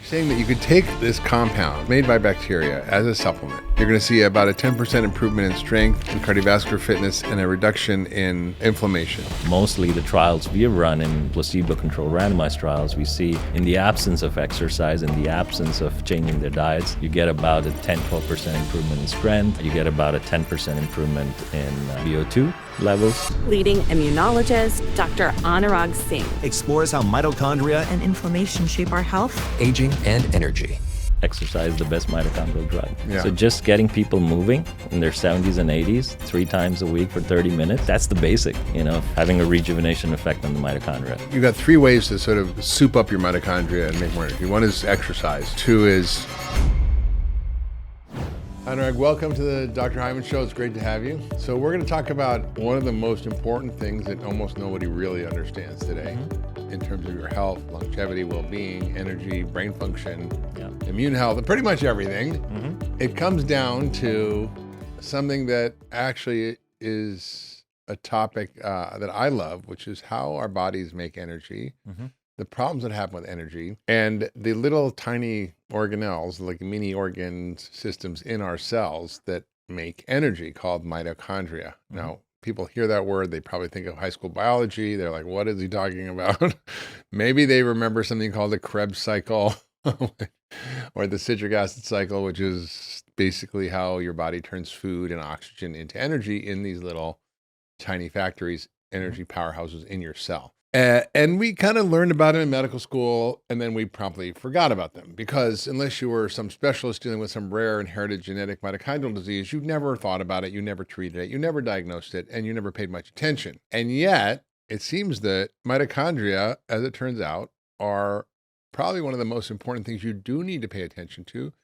saying that you could take this compound made by bacteria as a supplement. You're going to see about a 10% improvement in strength and cardiovascular fitness and a reduction in inflammation. Mostly the trials we have run in placebo-controlled randomized trials, we see in the absence of exercise, in the absence of changing their diets, you get about a 10-12% improvement in strength. You get about a 10% improvement in VO2 levels. Leading immunologist, Dr. Anurag Singh, explores how mitochondria and inflammation shape our health, aging, and energy. Exercise is the best mitochondrial drug. Yeah. So just getting people moving in their 70s and 80s 3 times a week for 30 minutes, that's the basic, having a rejuvenation effect on the mitochondria. You've got 3 ways to sort of soup up your mitochondria and make more energy. 1 is exercise. 2 is... Anurag, welcome to the Dr. Hyman Show. It's great to have you. So we're going to talk about one of the most important things that almost nobody really understands today in terms of your health, longevity, well-being, energy, brain function, immune health, and pretty much everything. It comes down to something that actually is a topic that I love, which is how our bodies make energy, the problems that happen with energy, and the little tiny organelles, like mini organ systems in our cells that make energy called mitochondria. Now, people hear that word, they probably think of high school biology. They're like, what is he talking about? Maybe they remember something called the Krebs cycle or the citric acid cycle, which is basically how your body turns food and oxygen into energy in these little tiny factories, energy powerhouses in your cell. And we kind of learned about them in medical school, and then we promptly forgot about them because unless you were some specialist dealing with some rare inherited genetic mitochondrial disease, you never thought about it, you never treated it, you never diagnosed it, and you never paid much attention. And yet, it seems that mitochondria, as it turns out, are probably one of the most important things you do need to pay attention to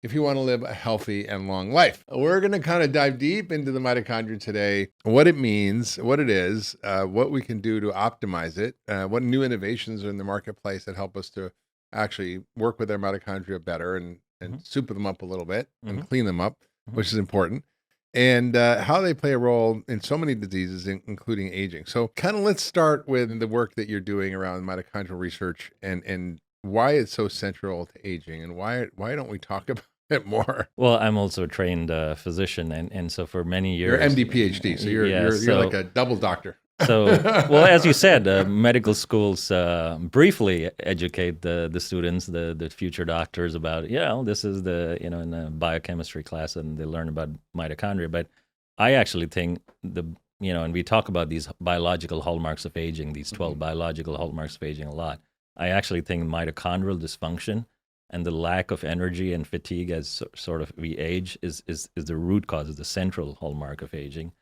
if you want to live a healthy and long life. We're going to kind of dive deep into the mitochondria today, what it means, what it is, what we can do to optimize it, what new innovations are in the marketplace that help us to actually work with our mitochondria better and soup them up a little bit and clean them up, which is important, and how they play a role in so many diseases, including aging. So kind of let's start with the work that you're doing around mitochondrial research and why it's so central to aging, and why don't we talk about it more? Well, I'm also a trained physician, and so for many years... You're MD, PhD, so you're like a double doctor. So, well, as you said, medical schools briefly educate the students, the future doctors about, this is in the biochemistry class, and they learn about mitochondria. But I actually think and we talk about these biological hallmarks of aging, these 12 biological hallmarks of aging a lot. I actually think mitochondrial dysfunction and the lack of energy and fatigue as sort of we age is the root cause, is the central hallmark of aging.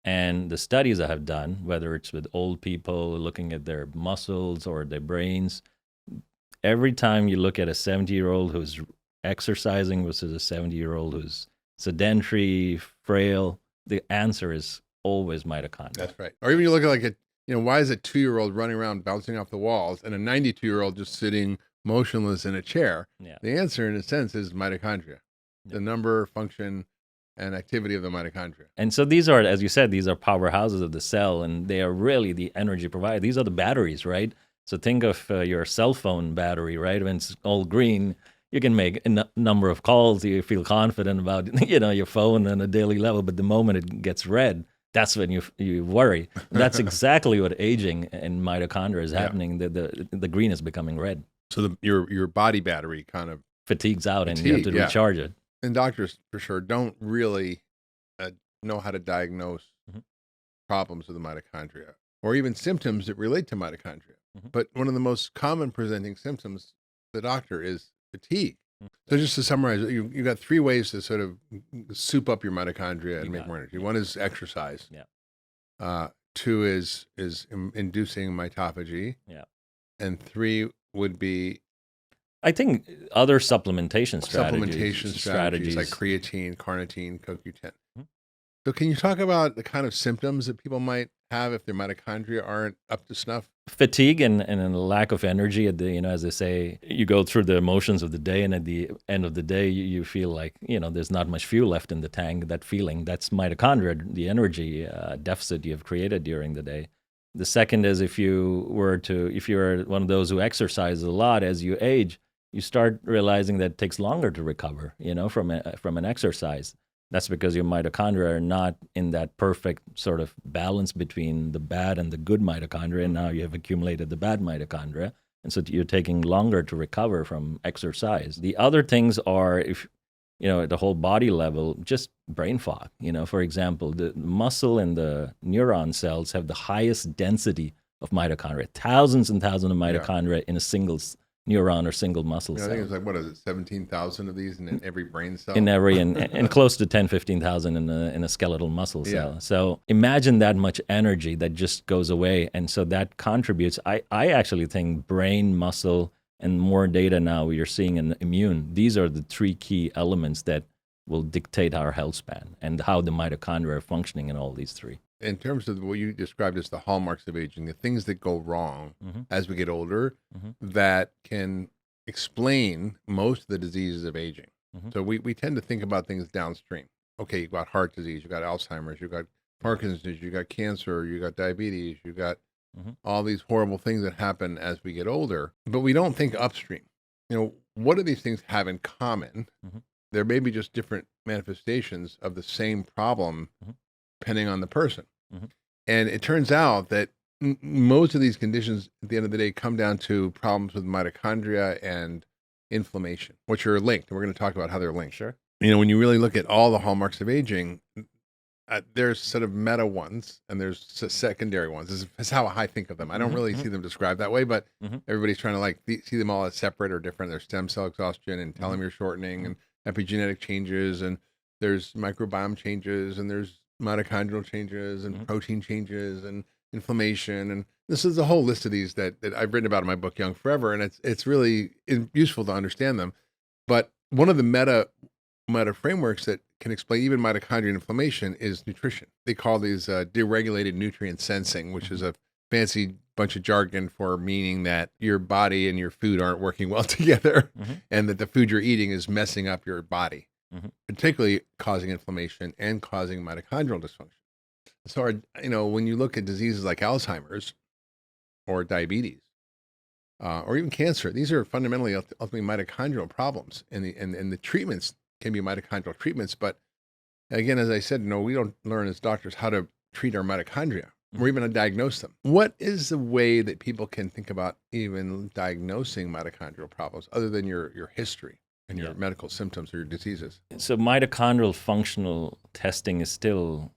And the studies I have done, whether it's with old people looking at their muscles or their brains, every time you look at a 70-year-old who's exercising versus a 70-year-old who's sedentary, frail, the answer is always mitochondria. That's right. Or even you look at like why is a 2-year-old running around bouncing off the walls and a 92-year-old just sitting motionless in a chair? The answer, in a sense, is mitochondria. The number, function, and activity of the mitochondria. And so these are, as you said, these are powerhouses of the cell, and they are really the energy provider. These are the batteries, right? So think of your cell phone battery, right? When it's all green, you can make a number of calls. You feel confident about your phone on a daily level, but the moment it gets red, that's when you worry. That's exactly what aging in mitochondria is happening. The green is becoming red. So your body battery kind of fatigues out, and you have to recharge it. And doctors, for sure, don't really know how to diagnose problems with the mitochondria or even symptoms that relate to mitochondria. But one of the most common presenting symptoms to the doctor is fatigue. So just to summarize, you got 3 ways to sort of soup up your mitochondria and make more energy. 1 is exercise. 2 is inducing mitophagy. And 3 would be, I think, other supplementation strategies like creatine, carnitine, CoQ10. So can you talk about the kind of symptoms that people might have if their mitochondria aren't up to snuff? Fatigue and a lack of energy at the, as they say, you go through the motions of the day, and at the end of the day, you feel like, there's not much fuel left in the tank. That feeling, that's mitochondria, the energy deficit you have created during the day. The second is if you're one of those who exercises a lot as you age, you start realizing that it takes longer to recover, from an exercise. That's because your mitochondria are not in that perfect sort of balance between the bad and the good mitochondria. And now you have accumulated the bad mitochondria. And so you're taking longer to recover from exercise. The other things are, if at the whole body level, just brain fog. For example, the muscle and the neuron cells have the highest density of mitochondria, thousands and thousands of mitochondria in a single neuron or single muscle cell. I think it's like, what is it, 17,000 of these in every brain cell? In every, and close to 10, 15,000 in a skeletal muscle cell. Yeah. So imagine that much energy that just goes away. And so that contributes. I actually think brain, muscle, and more data now you're seeing in immune, these are the three key elements that will dictate our health span and how the mitochondria are functioning in all these three. In terms of what you described as the hallmarks of aging, the things that go wrong as we get older that can explain most of the diseases of aging. So we tend to think about things downstream. Okay, you've got heart disease, you've got Alzheimer's, you've got Parkinson's, you've got cancer, you've got diabetes, you've got all these horrible things that happen as we get older, but we don't think upstream. What do these things have in common? There may be just different manifestations of the same problem depending on the person. And it turns out that most of these conditions at the end of the day come down to problems with mitochondria and inflammation, which are linked. And we're going to talk about how they're linked. Sure. When you really look at all the hallmarks of aging, there's sort of meta ones and there's secondary ones. This is how I think of them. I don't really see them described that way, but everybody's trying to see them all as separate or different. There's stem cell exhaustion and telomere shortening and epigenetic changes, and there's microbiome changes, and there's mitochondrial changes and protein changes and inflammation. And this is a whole list of these that I've written about in my book, Young Forever. And it's really useful to understand them. But one of the meta frameworks that can explain even mitochondrial inflammation is nutrition. They call these deregulated nutrient sensing, which is a fancy bunch of jargon for meaning that your body and your food aren't working well together and that the food you're eating is messing up your body, particularly causing inflammation and causing mitochondrial dysfunction. So, when you look at diseases like Alzheimer's or diabetes or even cancer, these are fundamentally ultimately mitochondrial problems, and the treatments can be mitochondrial treatments. But again, as I said, we don't learn as doctors how to treat our mitochondria or even to diagnose them. What is the way that people can think about even diagnosing mitochondrial problems other than your history and your medical symptoms or your diseases? So mitochondrial functional testing is still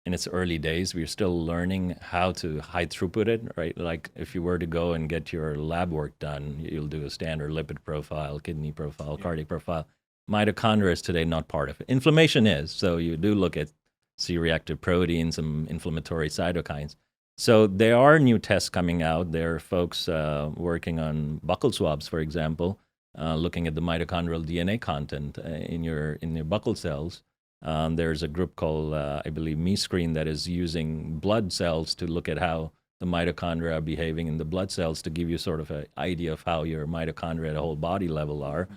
in its early days. We're still learning how to high throughput it, right? Like if you were to go and get your lab work done, you'll do a standard lipid profile, kidney profile, cardiac profile. Mitochondria is today not part of it. Inflammation is, so you do look at C-reactive proteins, some inflammatory cytokines. So there are new tests coming out. There are folks working on buccal swabs, for example, looking at the mitochondrial DNA content in your buccal cells. There's a group called, I believe, MeScreen that is using blood cells to look at how the mitochondria are behaving in the blood cells to give you sort of an idea of how your mitochondria at a whole body level are.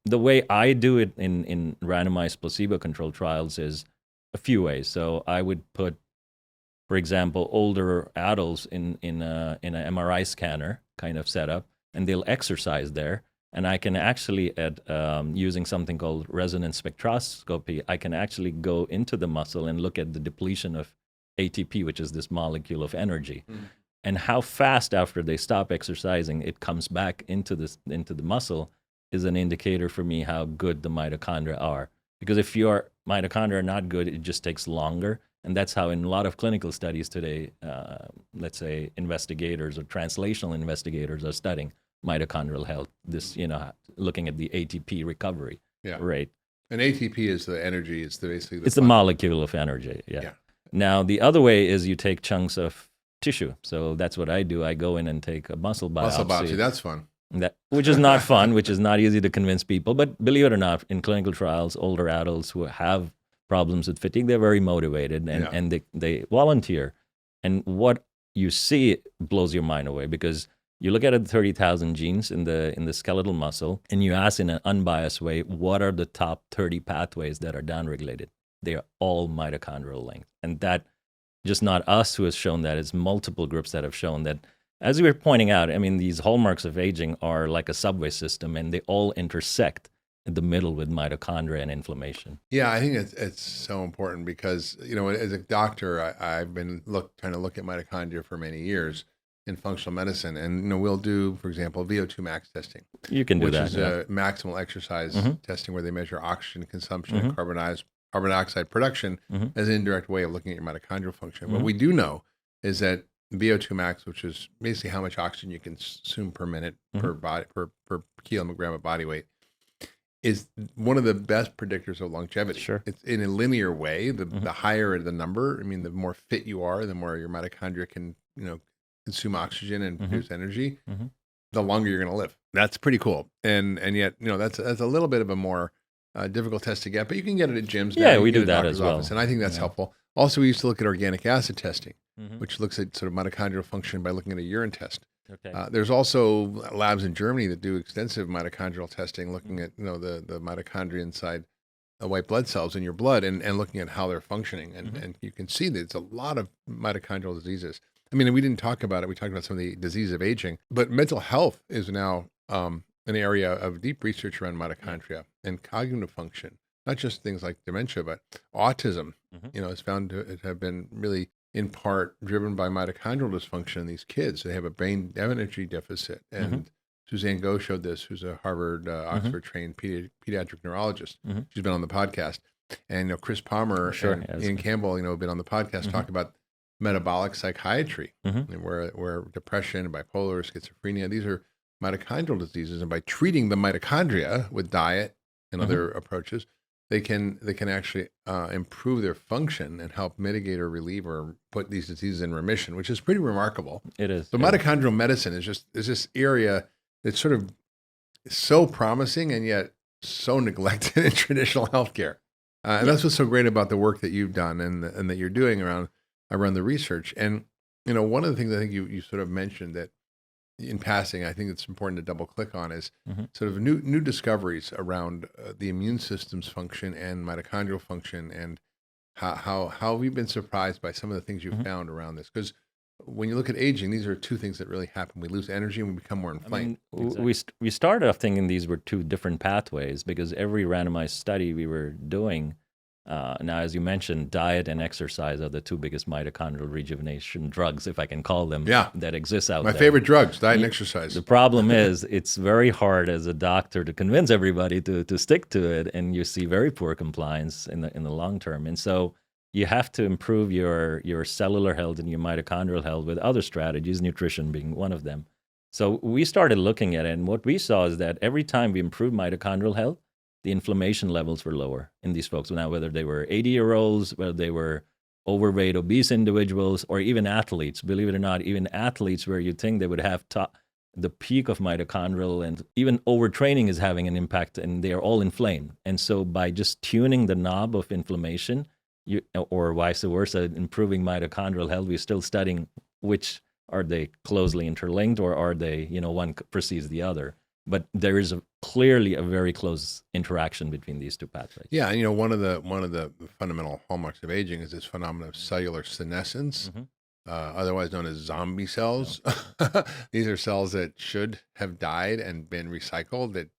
The way I do it in randomized placebo-controlled trials is a few ways. So I would put, for example, older adults in an MRI scanner kind of setup, and they'll exercise there. And I can actually, using something called resonance spectroscopy, I can actually go into the muscle and look at the depletion of ATP, which is this molecule of energy, and how fast after they stop exercising it comes back into the muscle is an indicator for me how good the mitochondria are. Because if your mitochondria are not good, it just takes longer. And that's how in a lot of clinical studies today, let's say investigators or translational investigators are studying mitochondrial health, looking at the ATP recovery rate. And ATP is the energy, it's basically the molecule of energy, yeah. Now, the other way is you take chunks of tissue. So that's what I do. I go in and take a muscle biopsy. Muscle biopsy, that's fun. Which is not fun, which is not easy to convince people. But believe it or not, in clinical trials, older adults who have problems with fatigue, they're very motivated and they volunteer. And what you see blows your mind away, because you look at the 30,000 genes in the skeletal muscle and you ask in an unbiased way, what are the top 30 pathways that are downregulated? They are all mitochondrial linked. And that, just not us who has shown that, it's multiple groups that have shown that As you were pointing out, I mean, these hallmarks of aging are like a subway system, and they all intersect in the middle with mitochondria and inflammation. Yeah, I think it's so important because, as a doctor, I've been trying to look at mitochondria for many years in functional medicine. And, we'll do, for example, VO2 max testing. You can do which that. is Yeah. maximal exercise testing where they measure oxygen consumption Mm-hmm. and carbon dioxide production as an indirect way of looking at your mitochondrial function. What we do know is that VO2 max, which is basically how much oxygen you consume per minute per kilogram of body weight, is one of the best predictors of longevity. Sure. It's in a linear way. The higher the number, I mean, the more fit you are, the more your mitochondria can, consume oxygen and produce energy, the longer you're going to live. That's pretty cool. And yet, that's a little bit of a more difficult test to get, but you can get it at gyms. Yeah, now. we You can do get a that doctor's as well. office, and I think that's helpful. Also, we used to look at organic acid testing, which looks at sort of mitochondrial function by looking at a urine test. Okay. There's also labs in Germany that do extensive mitochondrial testing, looking at the mitochondria inside white blood cells in your blood and looking at how they're functioning. And you can see that it's a lot of mitochondrial diseases. I mean, we didn't talk about it. We talked about some of the diseases of aging, but mental health is now an area of deep research around mitochondria and cognitive function, not just things like dementia, but autism, is found to have been really in part driven by mitochondrial dysfunction in these kids. They have an energy deficit. And Suzanne Go showed this, who's a Harvard, Oxford trained pediatric neurologist. She's been on the podcast. And Chris Palmer and Ian Campbell, have been on the podcast, talk about metabolic psychiatry, where depression, bipolar, schizophrenia, these are mitochondrial diseases. And by treating the mitochondria with diet and other approaches, they can actually improve their function and help mitigate or relieve or put these diseases in remission, which is pretty remarkable. It is. So mitochondrial medicine is this area that's sort of so promising and yet so neglected in traditional healthcare. And that's what's so great about the work that you've done and that you're doing around the research. And one of the things I think you sort of mentioned that in passing, I think it's important to double click on is sort of new discoveries around the immune system's function and mitochondrial function, and how we've been surprised by some of the things you've found around this. Because when you look at aging, these are two things that really happen. We lose energy and we become more inflamed. I mean, we started off thinking these were two different pathways because every randomized study we were doing, now as you mentioned, diet and exercise are the two biggest mitochondrial rejuvenation drugs, if I can call them, that exist out there. My favorite drugs, diet and exercise. The problem is it's very hard as a doctor to convince everybody to stick to it, and you see very poor compliance in the long term. And so you have to improve your cellular health and your mitochondrial health with other strategies, nutrition being one of them. So we started looking at it, and what we saw is that every time we improved mitochondrial health, the inflammation levels were lower in these folks. Now, whether they were 80-year-olds, whether they were overweight, obese individuals, or even athletes, believe it or not, even athletes where you think they would have the peak of mitochondrial, and even overtraining is having an impact, and they are all inflamed. And so by just tuning the knob of inflammation, or vice versa, improving mitochondrial health, we're still studying which are they closely interlinked, or are they, one precedes the other. But there is clearly a very close interaction between these two pathways. Yeah, and one of the fundamental hallmarks of aging is this phenomenon of cellular senescence, otherwise known as zombie cells. These are cells that should have died and been recycled that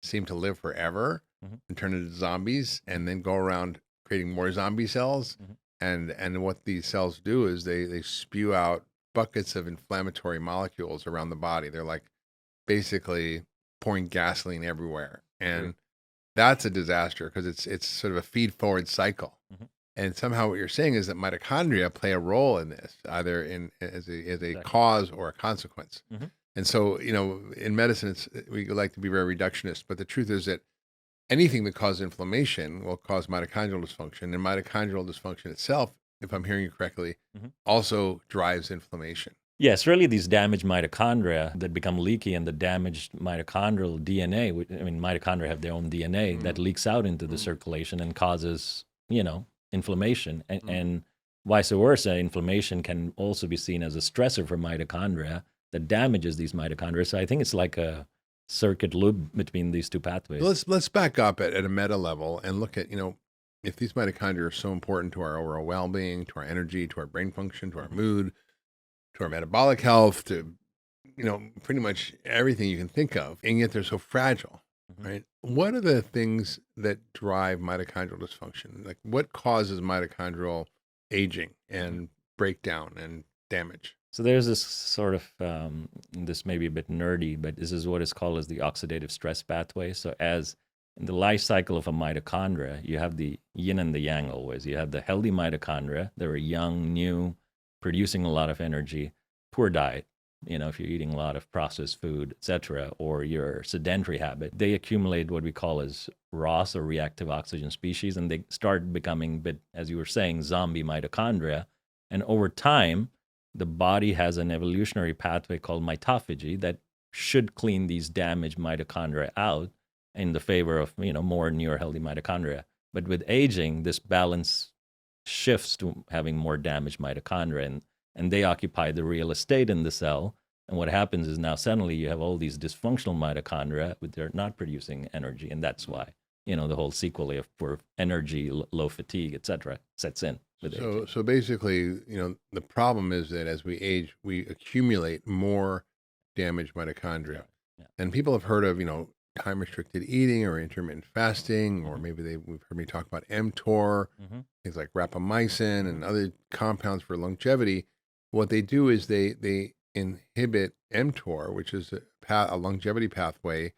seem to live forever and turn into zombies, and then go around creating more zombie cells. And what these cells do is they spew out buckets of inflammatory molecules around the body. They're like basically pouring gasoline everywhere, and that's a disaster because it's sort of a feed forward cycle. And somehow what you're saying is that mitochondria play a role in this, either as a cause or a consequence. And so in medicine we like to be very reductionist, but the truth is that anything that causes inflammation will cause mitochondrial dysfunction, and mitochondrial dysfunction itself, if I'm hearing you correctly, also drives inflammation. Yes, really these damaged mitochondria that become leaky, and the damaged mitochondrial DNA, mitochondria have their own DNA that leaks out into the circulation and causes, inflammation. And vice versa, inflammation can also be seen as a stressor for mitochondria that damages these mitochondria. So I think it's like a circuit loop between these two pathways. Let's back up at a meta level and look at, if these mitochondria are so important to our overall well-being, to our energy, to our brain function, to our mood, to our metabolic health, to pretty much everything you can think of, and yet they're so fragile, right? What are the things that drive mitochondrial dysfunction? Like, what causes mitochondrial aging and breakdown and damage? So there's this sort of, this may be a bit nerdy, but this is what is called as the oxidative stress pathway. So as in the life cycle of a mitochondria, you have the yin and the yang always. You have the healthy mitochondria that are young, new, producing a lot of energy, poor diet. If you're eating a lot of processed food, etc., or your sedentary habit, they accumulate what we call as ROS, or reactive oxygen species, and they start becoming, as you were saying, zombie mitochondria. And over time, the body has an evolutionary pathway called mitophagy that should clean these damaged mitochondria out in the favor of more newer healthy mitochondria. But with aging, this balance shifts to having more damaged mitochondria, and they occupy the real estate in the cell. And what happens is now suddenly you have all these dysfunctional mitochondria, but they're not producing energy, and that's why the whole sequelae of poor energy, low fatigue, etc., sets in. So basically, the problem is that as we age, we accumulate more damaged mitochondria. Yeah. And people have heard of, time-restricted eating or intermittent fasting, or maybe we've heard me talk about mTOR, things like rapamycin and other compounds for longevity. What they do is they inhibit mTOR, which is a longevity pathway.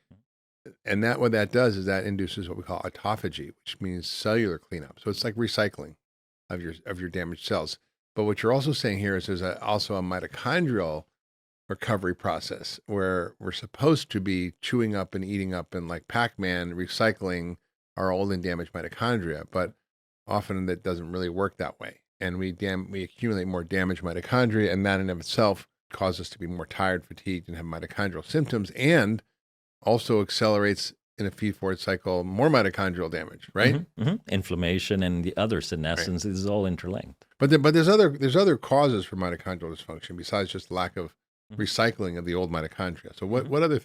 And what that does is that induces what we call autophagy, which means cellular cleanup. So it's like recycling of your damaged cells. But what you're also saying here is there's also a mitochondrial recovery process where we're supposed to be chewing up and eating up and, like Pac-Man, recycling our old and damaged mitochondria, but often that doesn't really work that way. And we accumulate more damaged mitochondria, and that in of itself causes us to be more tired, fatigued, and have mitochondrial symptoms, and also accelerates in a feed-forward cycle more mitochondrial damage, right? Inflammation and the other senescence is all interlinked. But there's other causes for mitochondrial dysfunction besides just lack of recycling of the old mitochondria. So what other?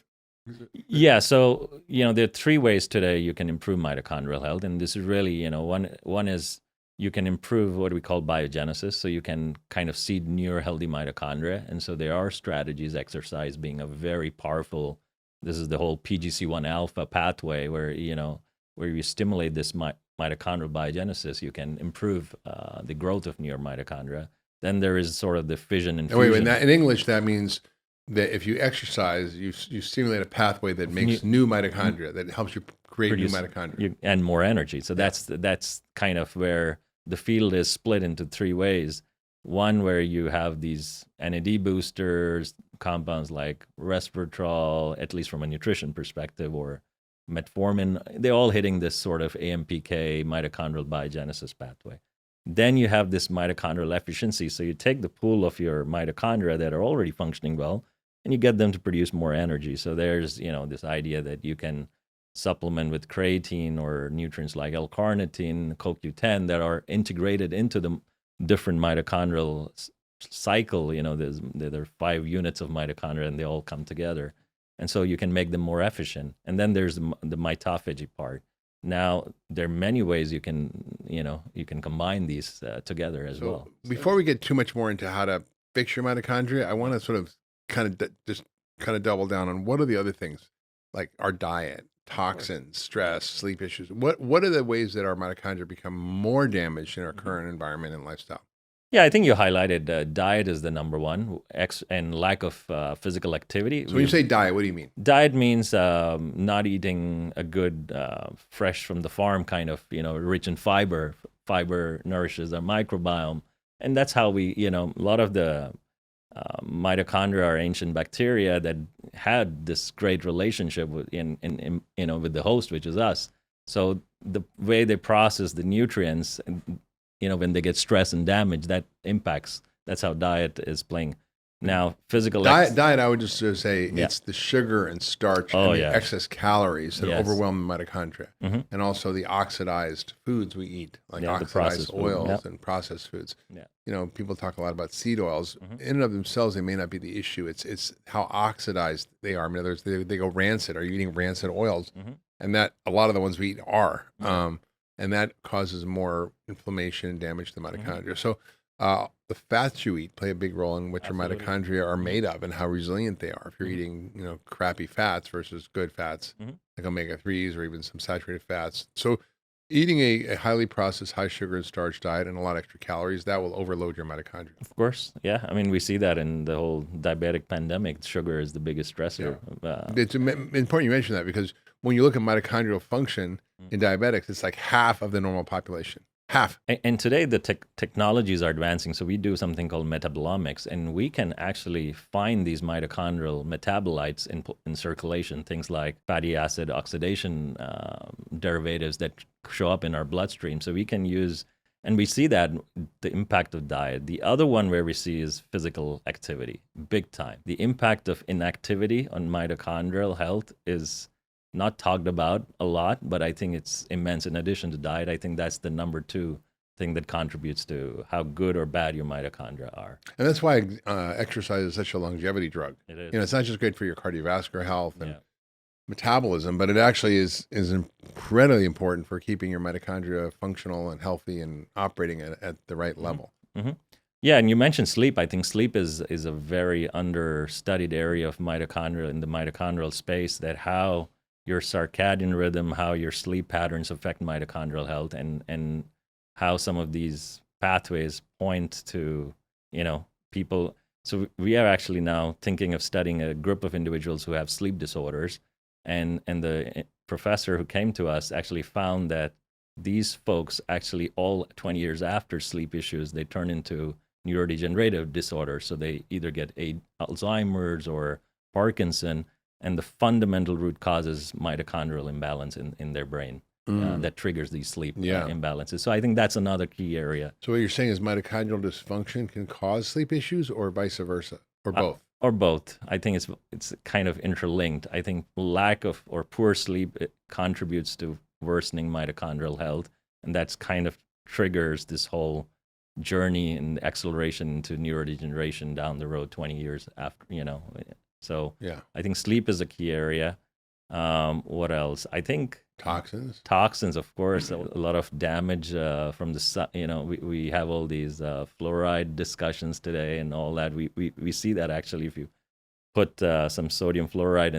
Yeah, so there are three ways today you can improve mitochondrial health, and this is really one is you can improve what we call biogenesis, so you can kind of seed newer healthy mitochondria, and so there are strategies, exercise being a very powerful. This is the whole PGC1 alpha pathway where you stimulate this mitochondrial biogenesis, you can improve the growth of newer mitochondria. Then there is sort of the fission and fusion. Wait, in English, that means that if you exercise, you stimulate a pathway that makes new mitochondria, that helps you create new mitochondria. And more energy. So that's kind of where the field is split into three ways. One where you have these NAD boosters, compounds like resveratrol, at least from a nutrition perspective, or metformin, they're all hitting this sort of AMPK, mitochondrial biogenesis pathway. Then you have this mitochondrial efficiency. So you take the pool of your mitochondria that are already functioning well, and you get them to produce more energy. So there's, this idea that you can supplement with creatine or nutrients like L-carnitine, CoQ10 that are integrated into the different mitochondrial cycle. There are 5 units of mitochondria, and they all come together. And so you can make them more efficient. And then there's the mitophagy part. Now, there are many ways you can combine these together as well. Before we get too much more into how to fix your mitochondria, I want to sort of kind of double down on what are the other things, like our diet, toxins, stress, sleep issues. What are the ways that our mitochondria become more damaged in our current environment and lifestyle? Yeah, I think you highlighted diet is the number one, and lack of physical activity. So when you say diet, what do you mean? Diet means not eating a good, fresh from the farm kind of, rich in fiber. Fiber nourishes our microbiome. And that's how we, a lot of the mitochondria are ancient bacteria that had this great relationship with the host, which is us. So the way they process the nutrients, when they get stressed and damaged, that impacts. That's how diet is playing. Now, physical diet, I would just say it's the sugar and starch and the excess calories that overwhelm the mitochondria, and also the oxidized foods we eat, like oxidized oils and processed foods. Yeah. People talk a lot about seed oils. In and of themselves, they may not be the issue. It's how oxidized they are. In other words, they go rancid. Are you eating rancid oils? And that a lot of the ones we eat are. And that causes more inflammation and damage to the mitochondria. So The fats you eat play a big role in what your Absolutely. mitochondria are made of and how resilient they are. If you're eating, crappy fats versus good fats, like omega-3s or even some saturated fats. So eating a highly processed, high sugar and starch diet and a lot of extra calories, that will overload your mitochondria. Of course, yeah. I mean, we see that in the whole diabetic pandemic. Sugar is the biggest stressor. It's important you mention that because when you look at mitochondrial function in diabetics, it's like half of the normal population. Half. And today the technologies are advancing. So we do something called metabolomics, and we can actually find these mitochondrial metabolites in circulation, things like fatty acid oxidation derivatives that show up in our bloodstream. So we can use, and we see that the impact of diet. The other one where we see is physical activity, big time. The impact of inactivity on mitochondrial health is not talked about a lot, but I think it's immense. In addition to diet, I think that's the number 2 thing that contributes to how good or bad your mitochondria are. And that's why exercise is such a longevity drug. It is. It's not just great for your cardiovascular health and metabolism, but it actually is incredibly important for keeping your mitochondria functional and healthy and operating at the right level. Mm-hmm. Yeah, and you mentioned sleep. I think sleep is a very understudied area of mitochondria in the mitochondrial space, that how your circadian rhythm, how your sleep patterns affect mitochondrial health, and how some of these pathways point to, people. So we are actually now thinking of studying a group of individuals who have sleep disorders, and the professor who came to us actually found that these folks actually all 20 years after sleep issues, they turn into neurodegenerative disorders. So they either get Alzheimer's or Parkinson, and the fundamental root cause is mitochondrial imbalance in their brain that triggers these sleep imbalances. So I think that's another key area. So what you're saying is mitochondrial dysfunction can cause sleep issues, or vice versa, or both? Or both. I think it's kind of interlinked. I think lack of or poor sleep contributes to worsening mitochondrial health, and that's kind of triggers this whole journey and acceleration into neurodegeneration down the road 20 years after, So I think sleep is a key area. What else? I think toxins, of course, a lot of damage from the sun. We have all these fluoride discussions today and all that. We see that actually if you put some sodium fluoride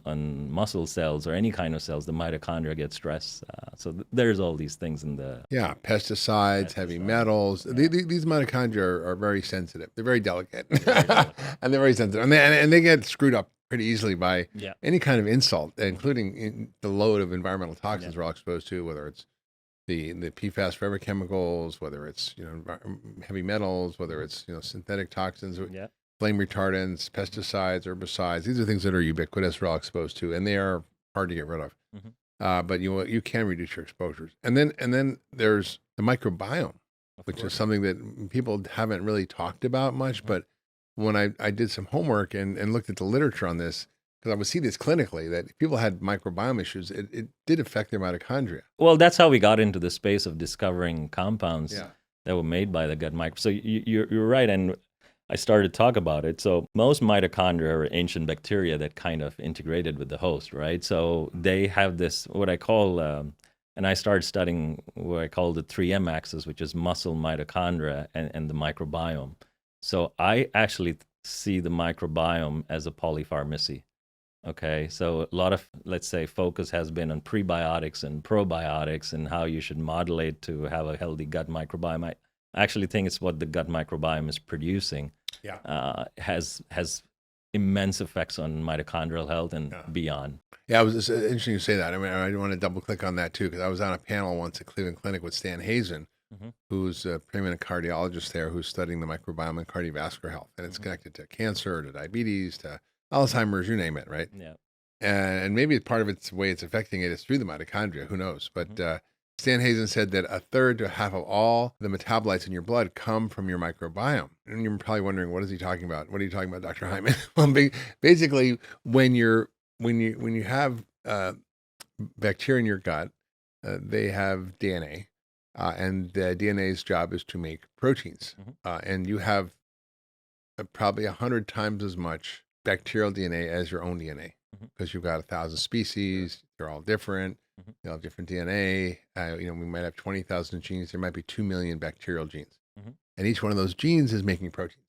on muscle cells or any kind of cells, the mitochondria get stressed. So there's all these things in the pesticides, heavy metals. These mitochondria are very sensitive. They're very delicate, and they're very sensitive, and they get screwed up pretty easily by any kind of insult, including the load of environmental toxins we're all exposed to, whether it's the PFAS forever chemicals, whether it's heavy metals, whether it's synthetic toxins. Flame retardants, pesticides, herbicides. These are things that are ubiquitous, we're all exposed to, and they are hard to get rid of. But you can reduce your exposures. And then there's the microbiome, which is something that people haven't really talked about much. But when I did some homework and looked at the literature on this, because I would see this clinically, that if people had microbiome issues, it did affect their mitochondria. Well, that's how we got into the space of discovering compounds that were made by the gut microbiome. So you're right, and I started to talk about it. So most mitochondria are ancient bacteria that kind of integrated with the host, right? So they have this, what I call, and I started studying what I call the 3M axis, which is muscle, mitochondria, and the microbiome. So I actually see the microbiome as a polypharmacy. Okay, so a lot of, let's say, focus has been on prebiotics and probiotics and how you should modulate to have a healthy gut microbiome. I actually think it's what the gut microbiome is producing has immense effects on mitochondrial health and beyond. Yeah, it's interesting you say that. I mean, I want to double click on that too, because I was on a panel once at Cleveland Clinic with Stan Hazen, who's a preeminent cardiologist there, who's studying the microbiome and cardiovascular health, and it's connected to cancer, to diabetes, to Alzheimer's, you name it, right? Yeah. And maybe part of its way it's affecting it is through the mitochondria. Who knows? But Stan Hazen said that a third to half of all the metabolites in your blood come from your microbiome. And you're probably wondering, what is he talking about? What are you talking about, Dr. Hyman? Well, basically, when you have bacteria in your gut, they have DNA, and the DNA's job is to make proteins. And you have probably 100 times as much bacterial DNA as your own DNA, because you've got 1,000 species. They're all different. They all have different DNA. We might have 20,000 genes. There might be 2 million bacterial genes. And each one of those genes is making proteins.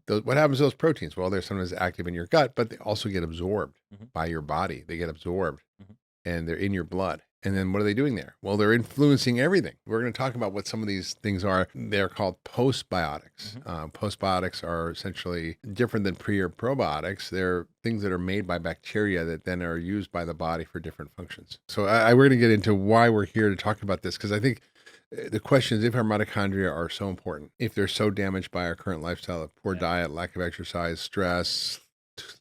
What happens to those proteins? Well, they're sometimes active in your gut, but they also get absorbed by your body. They get absorbed and they're in your blood. And then what are they doing there? Well, they're influencing everything. We're going to talk about what some of these things are. They're called postbiotics. Postbiotics are essentially different than pre or probiotics. They're things that are made by bacteria that then are used by the body for different functions. So we're going to get into why we're here to talk about this, because I think the question is if our mitochondria are so important, if they're so damaged by our current lifestyle, poor diet, lack of exercise, stress,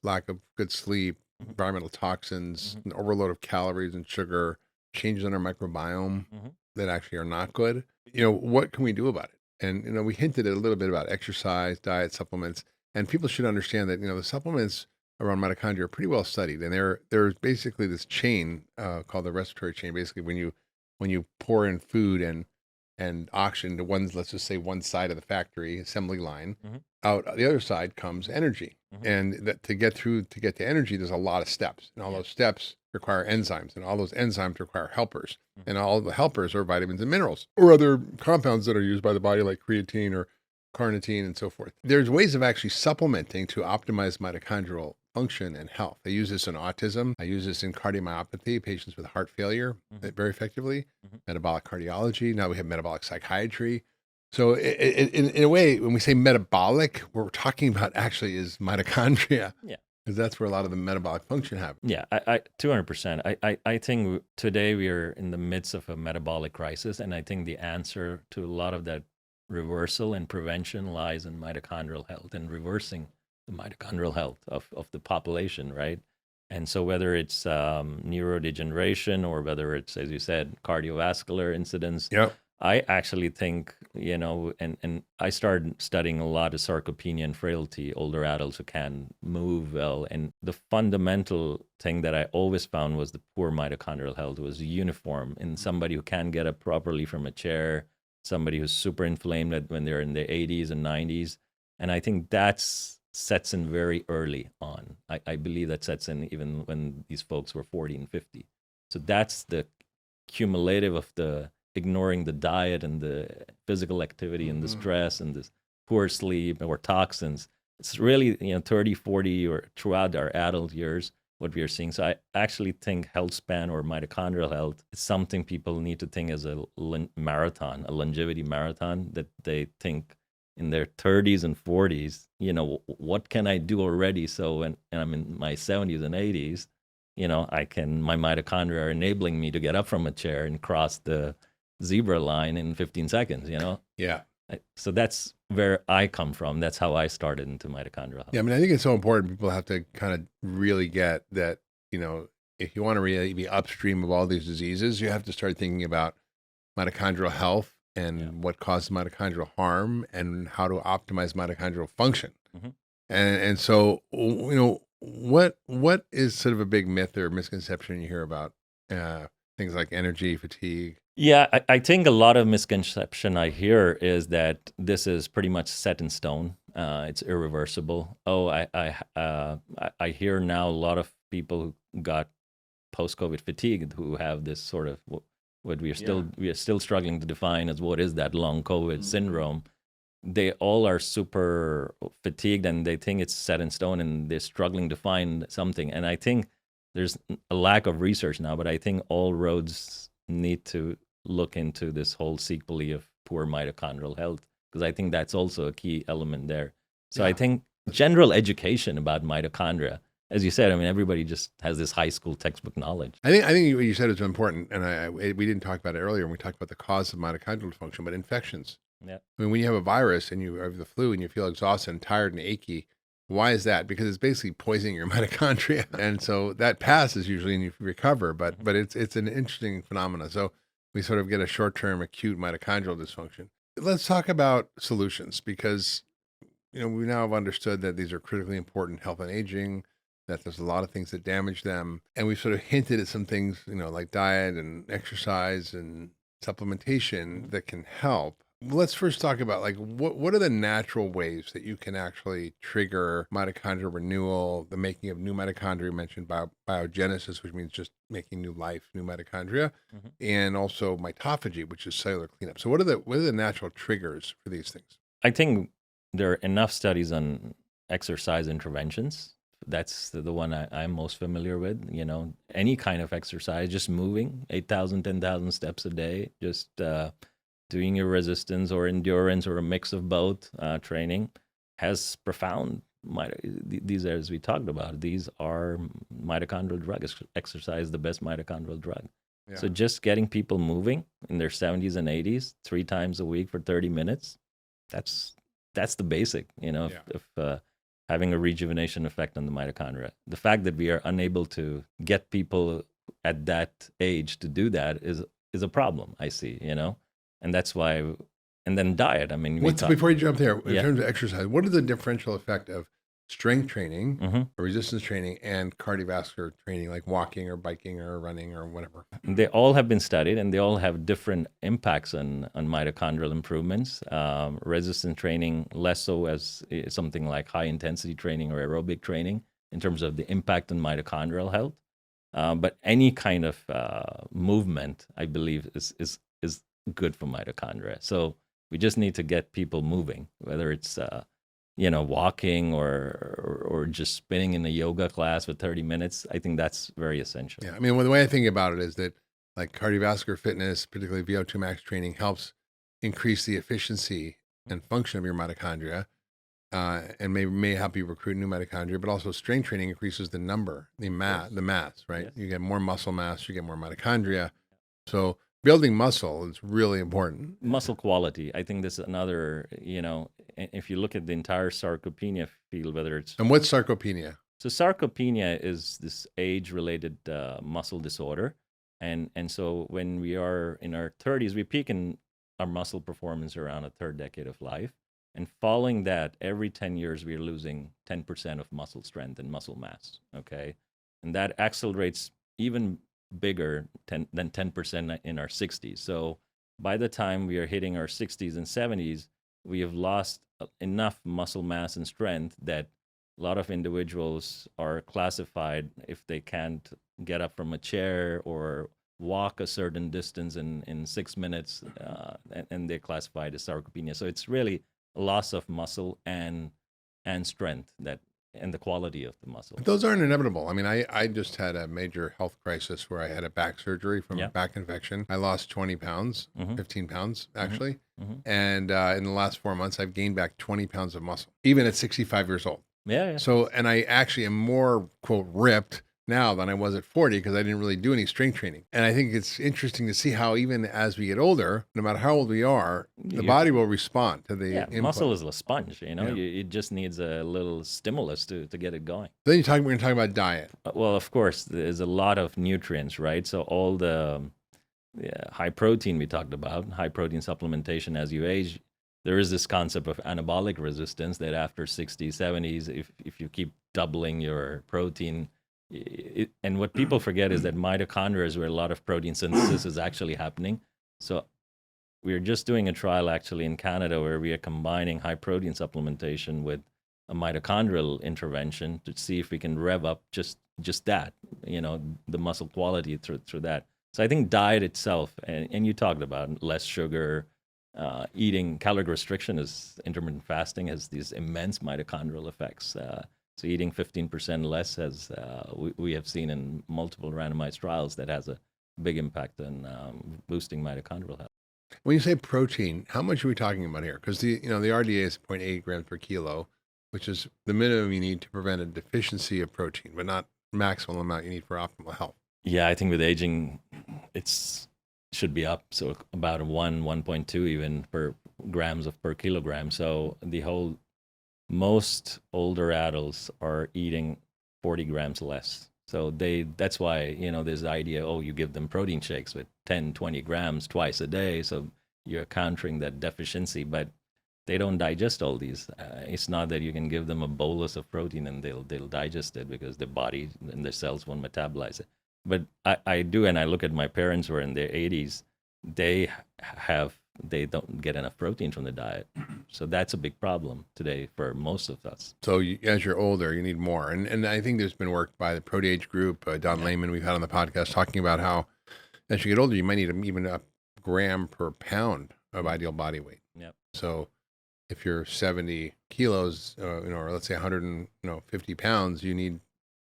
lack of good sleep, environmental toxins, an overload of calories and sugar, changes in our microbiome that actually are not good. What can we do about it? And, we hinted at a little bit about exercise, diet, supplements, and people should understand that, the supplements around mitochondria are pretty well studied. And there's basically this chain called the respiratory chain. Basically, when you pour in food and oxygen to let's just say one side of the factory assembly line, out the other side comes energy. And to get to energy, there's a lot of steps, and all those steps require enzymes, and all those enzymes require helpers, and all the helpers are vitamins and minerals or other compounds that are used by the body, like creatine or carnitine and so forth. There's ways of actually supplementing to optimize mitochondrial function and health. I use this in autism. I use this in cardiomyopathy, patients with heart failure, very effectively, metabolic cardiology. Now we have metabolic psychiatry. So in a way, when we say metabolic, what we're talking about actually is mitochondria. Yeah. Because that's where a lot of the metabolic function happens. Yeah, I 200%. I think today we are in the midst of a metabolic crisis, and I think the answer to a lot of that reversal and prevention lies in mitochondrial health and reversing the mitochondrial health of the population, right? And so whether it's neurodegeneration or whether it's, as you said, cardiovascular incidents, I actually think, and I started studying a lot of sarcopenia and frailty, older adults who can't move well. And the fundamental thing that I always found was the poor mitochondrial health was uniform in somebody who can't get up properly from a chair, somebody who's super inflamed when they're in their 80s and 90s. And I think that's sets in very early on. I believe that sets in even when these folks were 40 and 50. So that's the cumulative of the ignoring the diet and the physical activity and the stress and the poor sleep or toxins. It's really, 30, 40 or throughout our adult years, what we are seeing. So I actually think health span or mitochondrial health is something people need to think as a marathon, a longevity marathon, that they think in their 30s and 40s, what can I do already? So when I'm in my 70s and 80s, my mitochondria are enabling me to get up from a chair and cross the zebra line in 15 seconds, Yeah. So that's where I come from. That's how I started into mitochondrial health. Yeah, I think it's so important. People have to kind of really get that, if you want to really be upstream of all these diseases, you have to start thinking about mitochondrial health and what causes mitochondrial harm and how to optimize mitochondrial function. And so, what is sort of a big myth or misconception you hear about things like energy, fatigue? Yeah, I think a lot of misconception I hear is that this is pretty much set in stone. It's irreversible. Oh, I hear now a lot of people who got post-COVID fatigue who have this sort of what we are still struggling to define as what is that long COVID syndrome. They all are super fatigued and they think it's set in stone and they're struggling to find something. And I think there's a lack of research now, but I think all roads need to look into this whole sequelae of poor mitochondrial health, because I think that's also a key element there. So I think general education about mitochondria, as you said, everybody just has this high school textbook knowledge. I think what you said is important, and we didn't talk about it earlier when we talked about the cause of mitochondrial dysfunction, but infections. Yeah. When you have a virus and you have the flu and you feel exhausted and tired and achy, why is that? Because it's basically poisoning your mitochondria, and so that passes usually and you recover. But it's an interesting phenomenon. So we sort of get a short-term acute mitochondrial dysfunction. Let's talk about solutions, because we now have understood that these are critically important in health and aging, that there's a lot of things that damage them, and we sort of hinted at some things, like diet and exercise and supplementation that can help. Let's first talk about what are the natural ways that you can actually trigger mitochondrial renewal, the making of new mitochondria. You mentioned biogenesis, which means just making new life, new mitochondria, and also mitophagy, which is cellular cleanup. So what are the natural triggers for these things? I think there are enough studies on exercise interventions. That's the one I'm most familiar with. Any kind of exercise, just moving 8,000, 10,000 steps a day, just doing your resistance or endurance or a mix of both training has profound. These, as we talked about, these are mitochondrial drugs. Exercise is the best mitochondrial drug. Yeah. So just getting people moving in their 70s and 80s 3 times a week for 30 minutes, that's the basic, of having a rejuvenation effect on the mitochondria. The fact that we are unable to get people at that age to do that is a problem, I see, and that's why. And then diet. I mean, before you jump there, in terms of exercise, what is the differential effect of strength training, or resistance training, and cardiovascular training, like walking or biking or running or whatever? They all have been studied, and they all have different impacts on mitochondrial improvements. Resistance training, less so as something like high intensity training or aerobic training in terms of the impact on mitochondrial health. But any kind of movement, I believe, is good for mitochondria. So we just need to get people moving, whether it's walking or just spinning in a yoga class for 30 minutes. I think that's very essential. Yeah, I mean, the way I think about it is that like cardiovascular fitness, particularly VO2 max training, helps increase the efficiency and function of your mitochondria, and may help you recruit new mitochondria. But also, strength training increases the mass, right? Yes. You get more muscle mass, you get more mitochondria. So building muscle is really important. Muscle quality. I think this is another, if you look at the entire sarcopenia field, whether it's... And what's sarcopenia? So sarcopenia is this age-related muscle disorder. And so when we are in our 30s, we peak in our muscle performance around a third decade of life. And following that, every 10 years, we are losing 10% of muscle strength and muscle mass, okay? And that accelerates even bigger than 10% in our 60s. So by the time we are hitting our 60s and 70s, we have lost enough muscle mass and strength that a lot of individuals are classified if they can't get up from a chair or walk a certain distance in 6 minutes, and they're classified as sarcopenia. So it's really a loss of muscle and strength and the quality of the muscle. But those aren't inevitable. I mean, I just had a major health crisis where I had a back surgery from a back infection. I lost 20 pounds, 15 pounds actually. And in the last 4 months, I've gained back 20 pounds of muscle, even at 65 years old. Yeah. So, and I actually am more, quote, ripped now than I was at 40 because I didn't really do any strength training. And I think it's interesting to see how even as we get older, no matter how old we are, the body will respond to the input. Muscle is a sponge, it just needs a little stimulus to get it going. Then we're going to talk about diet. Well, of course, there's a lot of nutrients, right? So all the high protein we talked about, high protein supplementation as you age, there is this concept of anabolic resistance that after 60s, 70s, if you keep doubling your protein, and what people forget is that mitochondria is where a lot of protein synthesis is actually happening. So we're just doing a trial actually in Canada where we are combining high protein supplementation with a mitochondrial intervention to see if we can rev up just that, the muscle quality through that. So I think diet itself, and you talked about less sugar, eating, caloric restriction is intermittent fasting has these immense mitochondrial effects. So eating 15% less has, we have seen in multiple randomized trials that has a big impact on boosting mitochondrial health. When you say protein, how much are we talking about here? Because the RDA is 0.8 grams per kilo, which is the minimum you need to prevent a deficiency of protein, but not maximum amount you need for optimal health. Yeah, I think with aging, should be up. So about 1.2 even per grams per kilogram. So most older adults are eating 40 grams less. So that's why, there's the idea, you give them protein shakes with 10, 20 grams twice a day. So you're countering that deficiency, but they don't digest all these. It's not that you can give them a bolus of protein and they'll digest it because their body and their cells won't metabolize it. But I do, and I look at my parents who are in their 80s, they don't get enough protein from the diet. So that's a big problem today for most of us. So as you're older, you need more. And I think there's been work by the Proteage group, Don Lehman, we've had on the podcast, talking about how as you get older, you might need even a gram per pound of ideal body weight. Yep. So if you're 70 kilos, or let's say 150 pounds, you need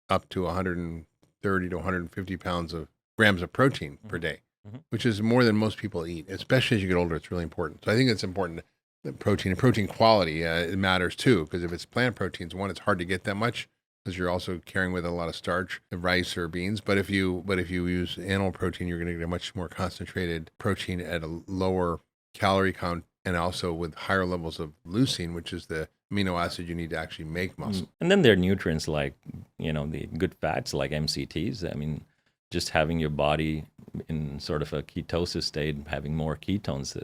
up to 130 to 150 pounds of grams of protein per day, which is more than most people eat. Especially as you get older, it's really important. So I think it's important that protein and protein quality it matters too, because if it's plant proteins, one, it's hard to get that much because you're also carrying with it a lot of starch, rice or beans. But if you use animal protein, you're going to get a much more concentrated protein at a lower calorie count, and also with higher levels of leucine, which is the amino acid you need to actually make muscle. And then there are nutrients like, the good fats like MCTs. I mean, just having your body in sort of a ketosis state, having more ketones.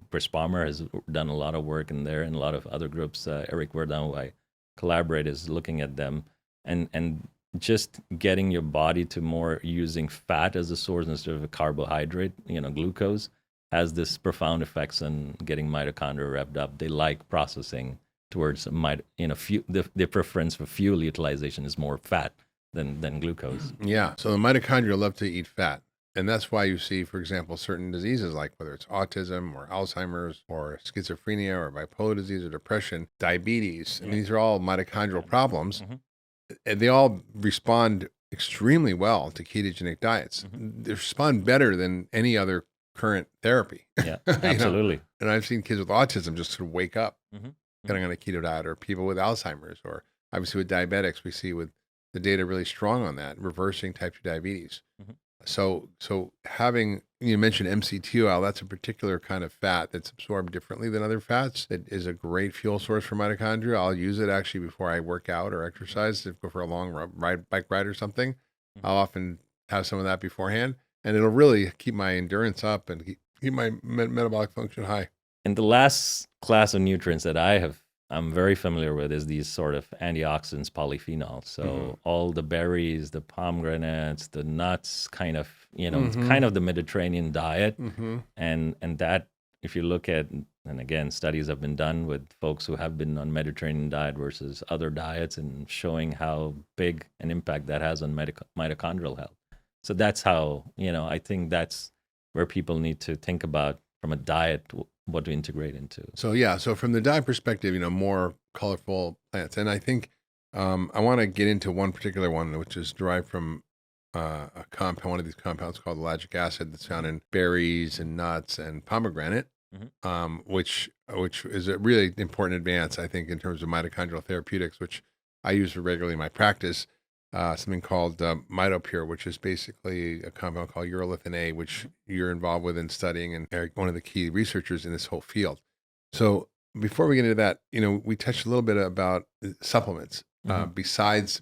Chris Palmer has done a lot of work in there, and a lot of other groups. Eric Verdun, who I collaborate, is looking at them, and just getting your body to more using fat as a source instead of a carbohydrate, glucose, has this profound effects on getting mitochondria revved up. They like processing towards the preference for fuel utilization is more fat than glucose. Yeah. So the mitochondria love to eat fat. And that's why you see, for example, certain diseases like whether it's autism or Alzheimer's or schizophrenia or bipolar disease or depression, diabetes. I mean, these are all mitochondrial problems. And they all respond extremely well to ketogenic diets. They respond better than any other current therapy. Yeah, absolutely. And I've seen kids with autism just sort of wake up getting on a keto diet, or people with Alzheimer's, or obviously with diabetics, we see with the data really strong on that, reversing type 2 diabetes. So having, you mentioned MCT-oil, that's a particular kind of fat that's absorbed differently than other fats. It is a great fuel source for mitochondria. I'll use it actually before I work out or exercise, to go for a long bike ride or something. I'll often have some of that beforehand, and it'll really keep my endurance up and keep my metabolic function high. And the last class of nutrients that I'm very familiar with is these sort of antioxidants, polyphenols. So all the berries, the pomegranates, the nuts, kind of, it's kind of the Mediterranean diet. And that, if you look at, and again, studies have been done with folks who have been on Mediterranean diet versus other diets, and showing how big an impact that has on mitochondrial health. So that's how, I think that's where people need to think about from a diet, what to integrate into. So from the diet perspective, more colorful plants. And I think I want to get into one particular one, which is derived from a compound, one of these compounds called ellagic acid, that's found in berries and nuts and pomegranate, which is a really important advance, I think, in terms of mitochondrial therapeutics, which I use regularly in my practice. Something called Mitopure, which is basically a compound called Urolithin A, which you're involved with in studying, and Eric, one of the key researchers in this whole field. So before we get into that, we touched a little bit about supplements. Besides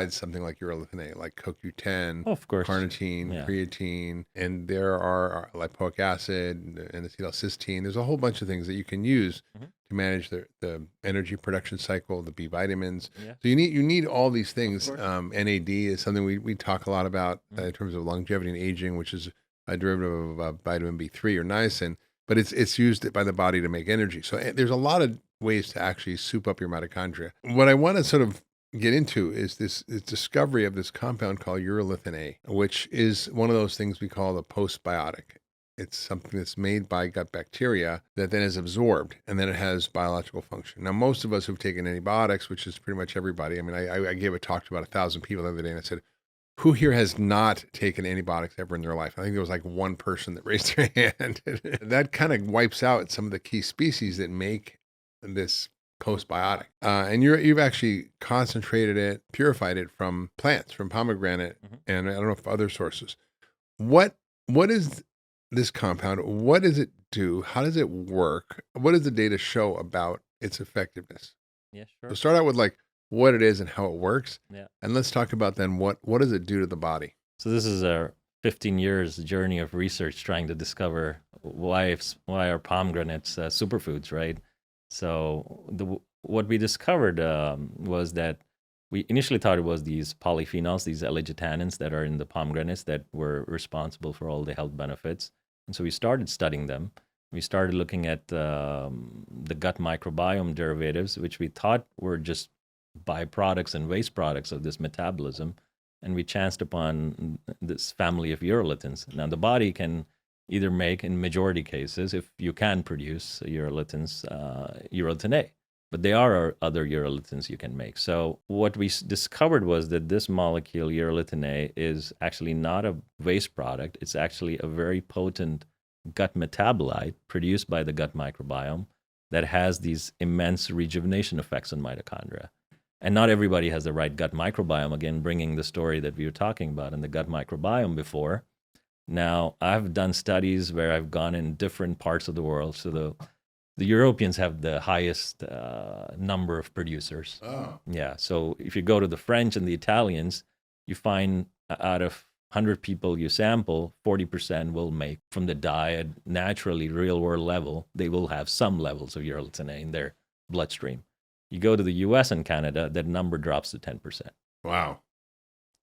something like Urolithin A, like CoQ10, of course, carnitine, creatine, and there are lipoic acid and acetylcysteine. There's a whole bunch of things that you can use to manage the energy production cycle, the B vitamins. So you need all these things. NAD is something we talk a lot about in terms of longevity and aging, which is a derivative of vitamin B3 or niacin, but it's used by the body to make energy. So there's a lot of ways to actually soup up your mitochondria. What I want to sort of get into is this discovery of this compound called Urolithin A, which is one of those things we call the postbiotic. It's something that's made by gut bacteria that then is absorbed, and then it has biological function. Now, most of us who've taken antibiotics, which is pretty much everybody. I mean, I gave a talk to about 1,000 people the other day, and I said, who here has not taken antibiotics ever in their life? I think there was like one person that raised their hand. That kind of wipes out some of the key species that make this postbiotic. And you've actually concentrated it, purified it from plants, from pomegranate, and I don't know if other sources. What is this compound? What does it do? How does it work? What does the data show about its effectiveness? Yeah, sure. So start out with like what it is and how it works. Yeah. And let's talk about then what does it do to the body? So this is a 15 years journey of research trying to discover why are pomegranates superfoods, right? So what we discovered was that we initially thought it was these polyphenols, these L-glutanins that are in the pomegranates that were responsible for all the health benefits. And so we started studying them. We started looking at the gut microbiome derivatives, which we thought were just byproducts and waste products of this metabolism. And we chanced upon this family of urolithins. Now, the body can either make, in majority cases, if you can produce urolithins, urolithin A. But there are other urolithins you can make. So what we discovered was that this molecule, urolithin A, is actually not a waste product. It's actually a very potent gut metabolite produced by the gut microbiome that has these immense rejuvenation effects on mitochondria. And not everybody has the right gut microbiome. Again, bringing the story that we were talking about in the gut microbiome before. Now, I've done studies where I've gone in different parts of the world. So the Europeans have the highest number of producers. Oh. Yeah. So if you go to the French and the Italians, you find out of 100 people you sample, 40% will make from the diet, naturally, real world level, they will have some levels of urolithin A in their bloodstream. You go to the US and Canada, that number drops to 10%. Wow.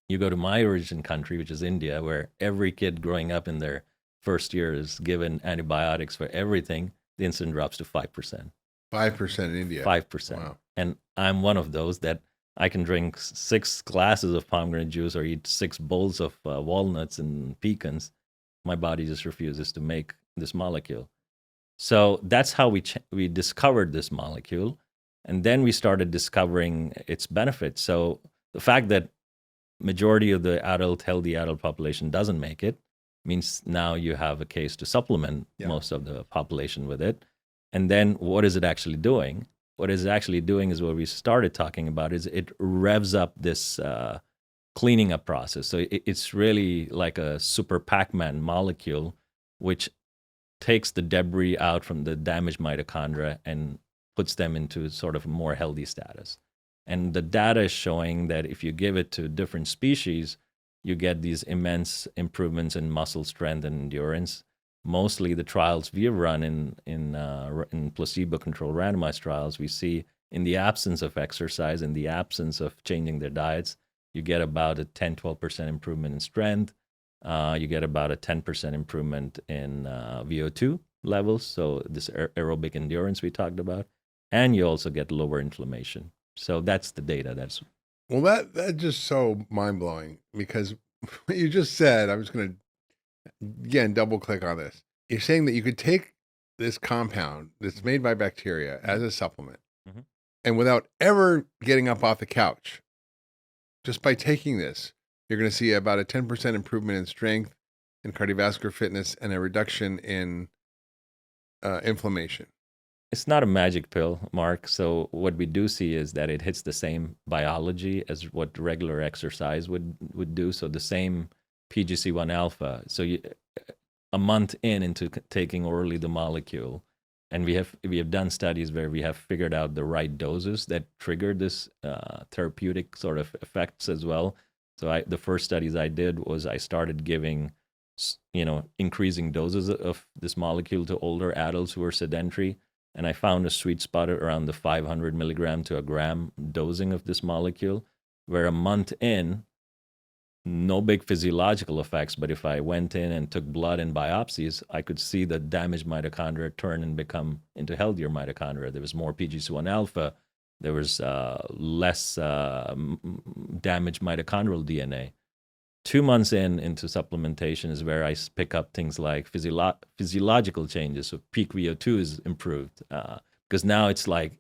You go to my origin country, which is India, where every kid growing up in their first year is given antibiotics for everything, the incidence drops to 5%. 5% in India. 5%. Wow. And I'm one of those that I can drink 6 glasses of pomegranate juice or eat 6 bowls of walnuts and pecans. My body just refuses to make this molecule. So that's how we discovered this molecule. And then we started discovering its benefits. So the fact that majority of the healthy adult population doesn't make it means now you have a case to supplement most of the population with it. And then what is it actually doing? What it's actually doing is what we started talking about, is it revs up this cleaning up process. So it's really like a super Pac-Man molecule, which takes the debris out from the damaged mitochondria and puts them into sort of a more healthy status. And the data is showing that if you give it to different species, you get these immense improvements in muscle strength and endurance. Mostly the trials we have run in placebo-controlled randomized trials, we see in the absence of exercise, in the absence of changing their diets, you get about a 10-12% improvement in strength. You get about a 10% improvement in VO2 levels, so this aerobic endurance we talked about. And you also get lower inflammation. So that's the data. Well, that's just so mind-blowing, because what you just said, I'm just going to, again, double-click on this. You're saying that you could take this compound that's made by bacteria as a supplement, and without ever getting up off the couch, just by taking this, you're going to see about a 10% improvement in strength, in cardiovascular fitness, and a reduction in inflammation. It's not a magic pill, Mark. So what we do see is that it hits the same biology as what regular exercise would do. So the same PGC1 alpha. So a month into taking orally the molecule, and we have done studies where we have figured out the right doses that trigger this therapeutic sort of effects as well. So the first studies I did was I started giving, increasing doses of this molecule to older adults who were sedentary. And I found a sweet spot around the 500 milligram to a gram dosing of this molecule, where a month in, no big physiological effects, but if I went in and took blood and biopsies, I could see the damaged mitochondria turn and become into healthier mitochondria. There was more PGC1 alpha. There was less damaged mitochondrial DNA. 2 months into supplementation is where I pick up things like physiological changes. So peak VO2 is improved because now it's like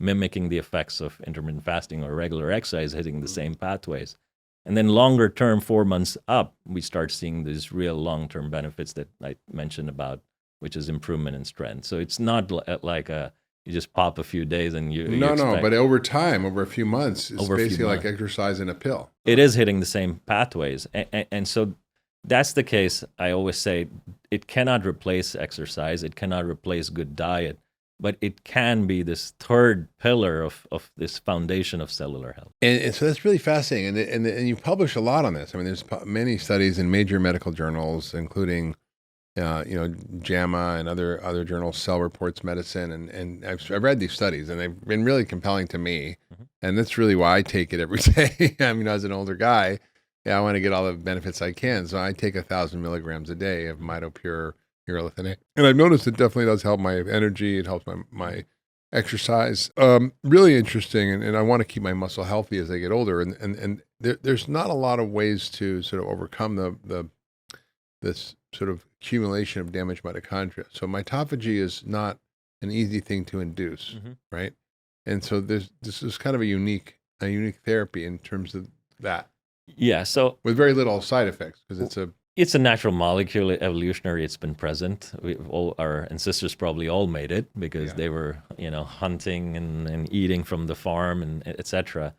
mimicking the effects of intermittent fasting or regular exercise, hitting the same pathways. And then longer term, 4 months up, we start seeing these real long-term benefits that I mentioned about, which is improvement in strength. So it's not like you just pop a few days and you No, but over time, over a few months, it's basically like exercise in a pill. It is hitting the same pathways. And so that's the case. I always say it cannot replace exercise. It cannot replace good diet, but it can be this third pillar of this foundation of cellular health. And so that's really fascinating. And you publish a lot on this. I mean, there's many studies in major medical journals, including JAMA and other journals, Cell Reports Medicine, and I've read these studies, and they've been really compelling to me, and that's really why I take it every day. I mean, as an older guy, I want to get all the benefits I can, so I take 1,000 milligrams a day of Mitopure Urolithin A, and I've noticed it definitely does help my energy. It helps my exercise. Really interesting, and I want to keep my muscle healthy as I get older, and there's not a lot of ways to sort of overcome this sort of accumulation of damaged mitochondria. So mitophagy is not an easy thing to induce, right? And so this is kind of a unique therapy in terms of that, Yeah. So with very little side effects, because it's a natural molecule. Evolutionary, it's been present. Our ancestors probably all made it because they were, hunting and eating from the farm and etc.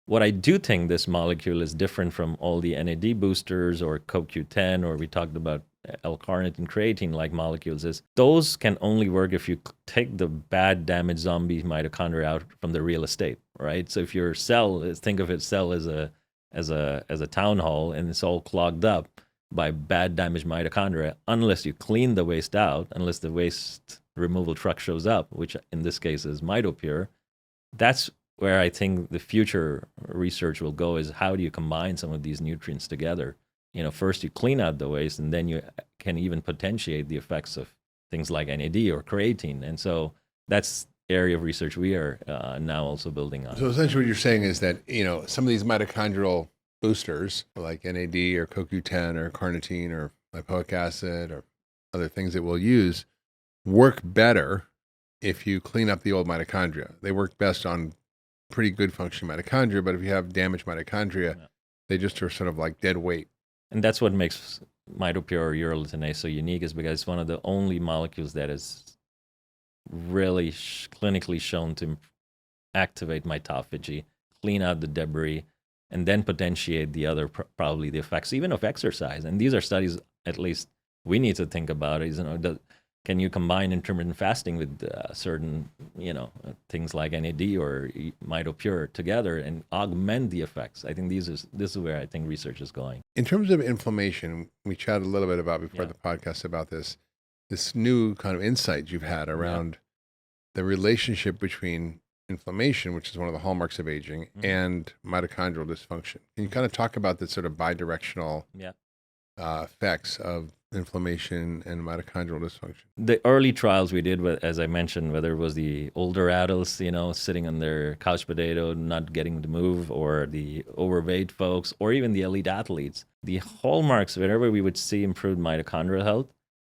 What I do think this molecule is different from all the NAD boosters or CoQ10, or we talked about L-carnitine, creatine-like molecules, is those can only work if you take the bad, damaged zombie mitochondria out from the real estate, right? So if your cell, think of its cell as a town hall, and it's all clogged up by bad, damaged mitochondria, unless you clean the waste out, unless the waste removal truck shows up, which in this case is Mitopure, that's where I think the future research will go, is how do you combine some of these nutrients together? First you clean out the waste, and then you can even potentiate the effects of things like NAD or creatine. And so that's the area of research we are now also building on. So essentially what you're saying is that, some of these mitochondrial boosters like NAD or CoQ10 or carnitine or lipoic acid or other things that we'll use work better if you clean up the old mitochondria. They work best on pretty good functioning mitochondria, but if you have damaged mitochondria, they just are sort of like dead weight. And that's what makes Mitopure or Urolithin A so unique, is because it's one of the only molecules that is really clinically shown to activate mitophagy, clean out the debris, and then potentiate the other, probably the effects even of exercise. And these are studies, at least we need to think about, is, can you combine intermittent fasting with certain, things like NAD or Mitopure together and augment the effects? I think this is where I think research is going. In terms of inflammation, we chatted a little bit about before the podcast about this new kind of insight you've had around the relationship between inflammation, which is one of the hallmarks of aging, and mitochondrial dysfunction. Can you kind of talk about the sort of bidirectional effects of inflammation and mitochondrial dysfunction? The early trials we did, as I mentioned, whether it was the older adults, sitting on their couch potato, not getting to move, or the overweight folks, or even the elite athletes, the hallmarks, whenever we would see improved mitochondrial health,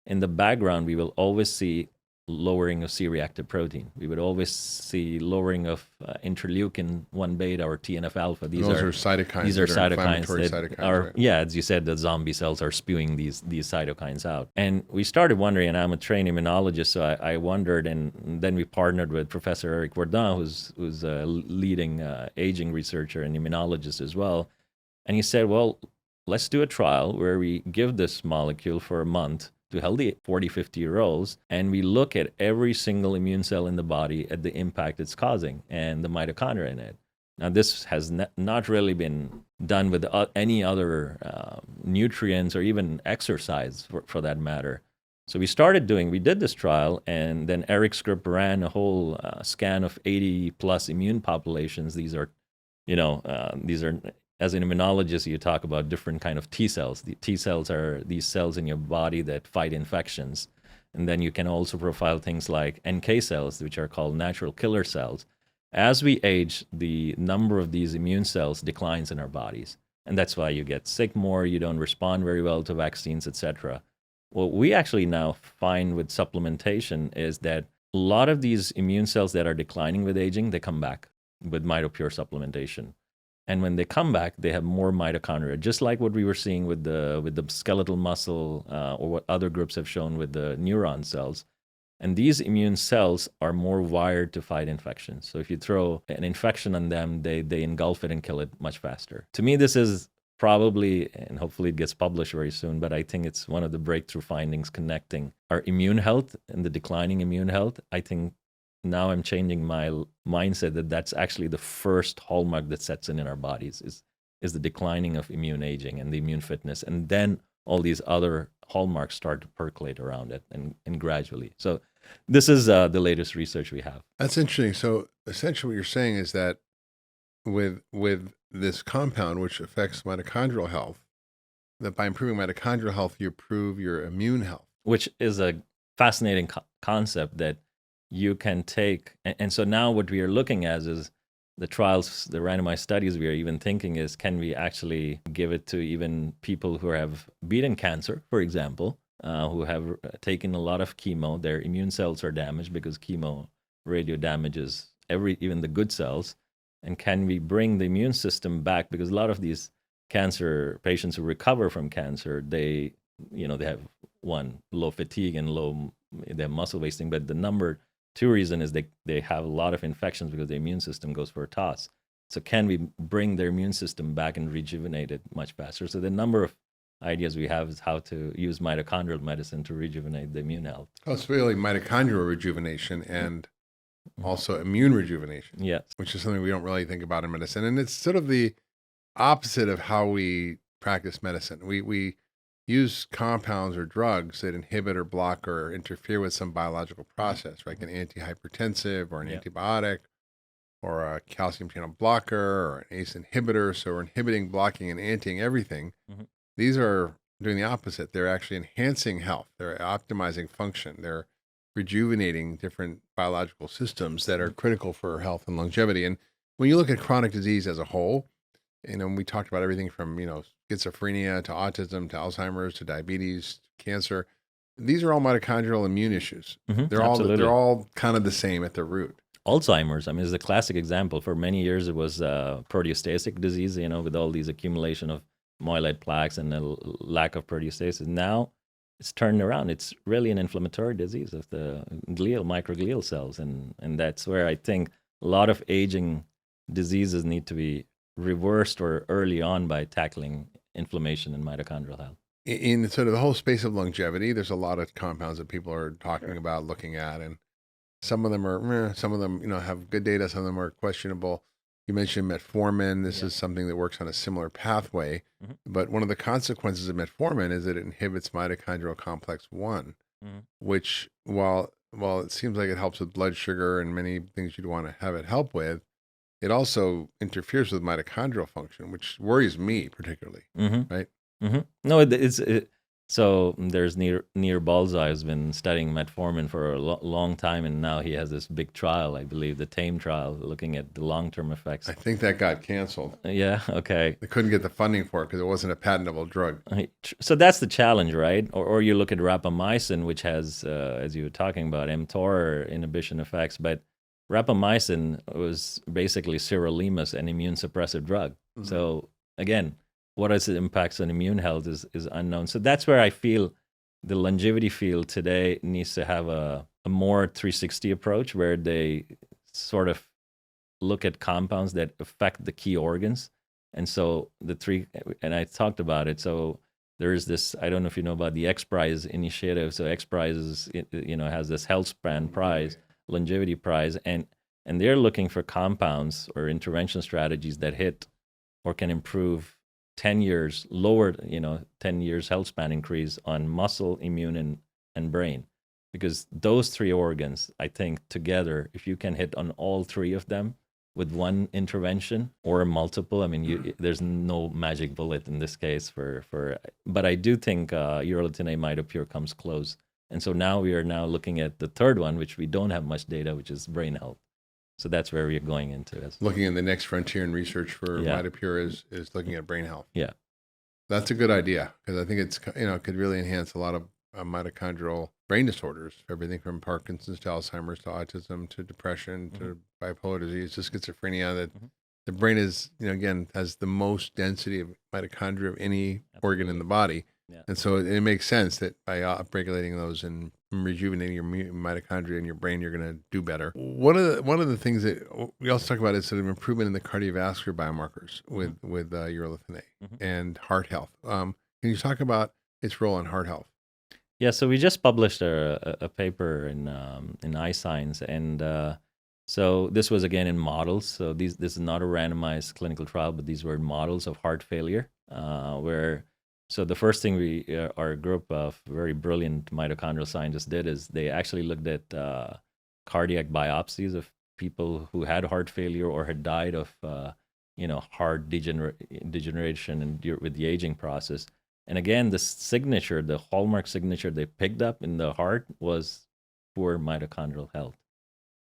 in the background, we will always see lowering of C-reactive protein. We would always see lowering of interleukin-1 beta or TNF-alpha. These are cytokines. These are cytokines that cytokines, are, right? as you said, the zombie cells are spewing these cytokines out. And we started wondering, and I'm a trained immunologist, so I wondered, and then we partnered with Professor Eric Bourdin, who's a leading aging researcher and immunologist as well. And he said, well, let's do a trial where we give this molecule for a month to healthy 40, 50-year-olds, and we look at every single immune cell in the body at the impact it's causing and the mitochondria in it. Now, this has not really been done with any other nutrients or even exercise for that matter. So we did this trial, and then Eric's group ran a whole scan of 80 plus immune populations. These are, as an immunologist, you talk about different kind of T cells. The T cells are these cells in your body that fight infections. And then you can also profile things like NK cells, which are called natural killer cells. As we age, the number of these immune cells declines in our bodies. And that's why you get sick more, you don't respond very well to vaccines, etc. What we actually now find with supplementation is that a lot of these immune cells that are declining with aging, they come back with Mitopure supplementation. And when they come back, they have more mitochondria, just like what we were seeing with the skeletal muscle or what other groups have shown with the neuron cells. And these immune cells are more wired to fight infections. So if you throw an infection on them, they engulf it and kill it much faster. To me, this is probably, and hopefully it gets published very soon, but I think it's one of the breakthrough findings connecting our immune health and the declining immune health. I think now I'm changing my mindset that that's actually the first hallmark that sets in our bodies is the declining of immune aging and the immune fitness. And then all these other hallmarks start to percolate around it and gradually. So this is the latest research we have. That's interesting. So essentially what you're saying is that with this compound, which affects mitochondrial health, that by improving mitochondrial health, you improve your immune health. Which is a fascinating concept that you can take. And so now what we are looking at is the trials, the randomized studies we are even thinking is, can we actually give it to even people who have beaten cancer, for example, who have taken a lot of chemo. Their immune cells are damaged because chemo radio damages even the good cells. And can we bring the immune system back? Because a lot of these cancer patients who recover from cancer, they have low fatigue and they have muscle wasting. But the number two reason is they have a lot of infections because the immune system goes for a toss. So can we bring their immune system back and rejuvenate it much faster? So the number of ideas we have is how to use mitochondrial medicine to rejuvenate the immune health. Oh, it's really mitochondrial rejuvenation and also immune rejuvenation. Yes. Which is something we don't really think about in medicine. And it's sort of the opposite of how we practice medicine. We use compounds or drugs that inhibit or block or interfere with some biological process, like an antihypertensive or an antibiotic or a calcium channel blocker or an ACE inhibitor. So we're inhibiting, blocking, and antiing everything. These are doing the opposite. They're actually enhancing health. They're optimizing function. They're rejuvenating different biological systems that are critical for health and longevity. And when you look at chronic disease as a whole, we talked about everything from, schizophrenia to autism to Alzheimer's to diabetes, to cancer. These are all mitochondrial immune issues. They're all kind of the same at the root. Alzheimer's, is a classic example. For many years, it was proteostatic disease, with all these accumulation of myeloid plaques and the lack of proteostasis. Now it's turned around. It's really an inflammatory disease of the microglial cells. And that's where I think a lot of aging diseases need to be reversed or early on by tackling inflammation and mitochondrial health. In sort of the whole space of longevity, there's a lot of compounds that people are talking about, looking at, and some of them have good data. Some of them are questionable. You mentioned metformin. This is something that works on a similar pathway. But one of the consequences of metformin is that it inhibits mitochondrial complex 1, which while it seems like it helps with blood sugar and many things you'd want to have it help with, it also interferes with mitochondrial function, which worries me particularly, right? No, so there's Nir Balzai who's been studying metformin for a long time, and now he has this big trial, I believe, the TAME trial, looking at the long-term effects. I think that got canceled. Yeah, okay. They couldn't get the funding for it because it wasn't a patentable drug. So that's the challenge, right? Or you look at rapamycin, which has, as you were talking about, mTOR inhibition effects, but rapamycin was basically sirolimus, an immune suppressive drug. So again, what its impacts on immune health is unknown. So that's where I feel the longevity field today needs to have a more 360 approach, where they sort of look at compounds that affect the key organs. And so and I talked about it. So there is this, I don't know if you know about the X Prize initiative. So X Prize is, has this health span prize, longevity prize, and they're looking for compounds or intervention strategies that hit or can improve 10 years, lower, 10 years health span increase on muscle, immune, and brain. Because those three organs, I think together, if you can hit on all three of them with one intervention or multiple, there's no magic bullet in this case but I do think Urolithin A Mitopure comes close. And so now we are looking at the third one, which we don't have much data, which is brain health. So that's where we're going into this. Looking in the next frontier in research for Mitopure is looking at brain health. Yeah. That's a good idea, because I think it's, could really enhance a lot of mitochondrial brain disorders, everything from Parkinson's to Alzheimer's to autism to depression to bipolar disease to schizophrenia. That the brain is, again, has the most density of mitochondria of any organ in the body. Yeah. And so it makes sense that by upregulating those and rejuvenating your mitochondria in your brain, you're going to do better. One of the things that we also talk about is sort of improvement in the cardiovascular biomarkers with Urolithin A and heart health. Can you talk about its role in heart health? Yeah, so we just published a paper in iScience, and so this was again in models. So this is not a randomized clinical trial, but these were models of heart failure, So the first thing our group of very brilliant mitochondrial scientists did is they actually looked at cardiac biopsies of people who had heart failure or had died of heart degeneration and with the aging process. And again, the hallmark signature they picked up in the heart was poor mitochondrial health.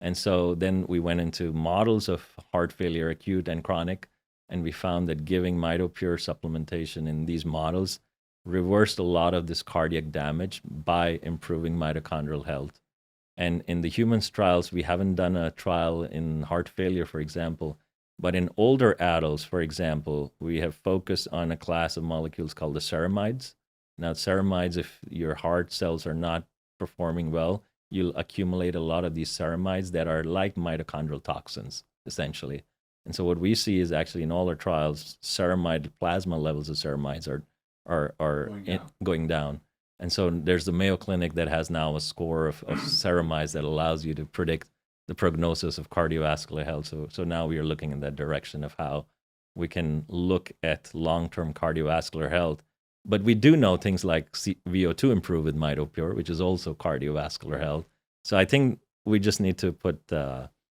And so then we went into models of heart failure, acute and chronic, and we found that giving Mitopure supplementation in these models reversed a lot of this cardiac damage by improving mitochondrial health. And in the humans trials, we haven't done a trial in heart failure, for example, but in older adults, for example, we have focused on a class of molecules called the ceramides. Now, ceramides, if your heart cells are not performing well, you'll accumulate a lot of these ceramides that are like mitochondrial toxins, essentially. And so what we see is actually in all our trials, ceramide plasma levels of ceramides are going down. And so there's the Mayo Clinic that has now a score of ceramides that allows you to predict the prognosis of cardiovascular health. So now we are looking in that direction of how we can look at long-term cardiovascular health. But we do know things like VO2 improve with Mitopure, which is also cardiovascular health. So I think we just need to put,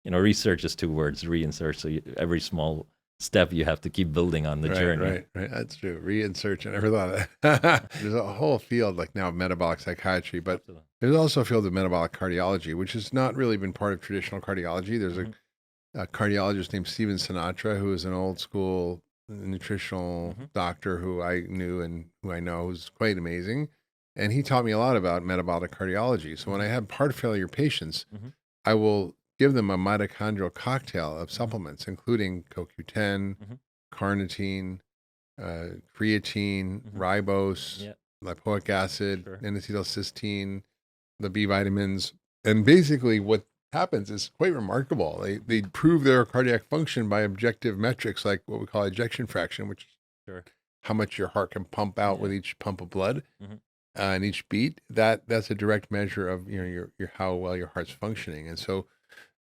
research is two words, reinsert. So every small step you have to keep building on the journey. Right. That's true. Reinsert. I never thought of that. There's a whole field like now of metabolic psychiatry, but Absolutely. there's also a field of metabolic cardiology, which has not really been part of traditional cardiology. There's a cardiologist named Steven Sinatra, who is an old school nutritional doctor who I knew and who I know who's quite amazing. And he taught me a lot about metabolic cardiology. So when I have heart failure patients, I will give them a mitochondrial cocktail of supplements, including CoQ10, carnitine, creatine, ribose, lipoic acid, N-acetylcysteine, the B vitamins. And basically what happens is quite remarkable. They prove their cardiac function by objective metrics like what we call ejection fraction, which is how much your heart can pump out with each pump of blood and each beat. That's a direct measure of your how well your heart's functioning. And so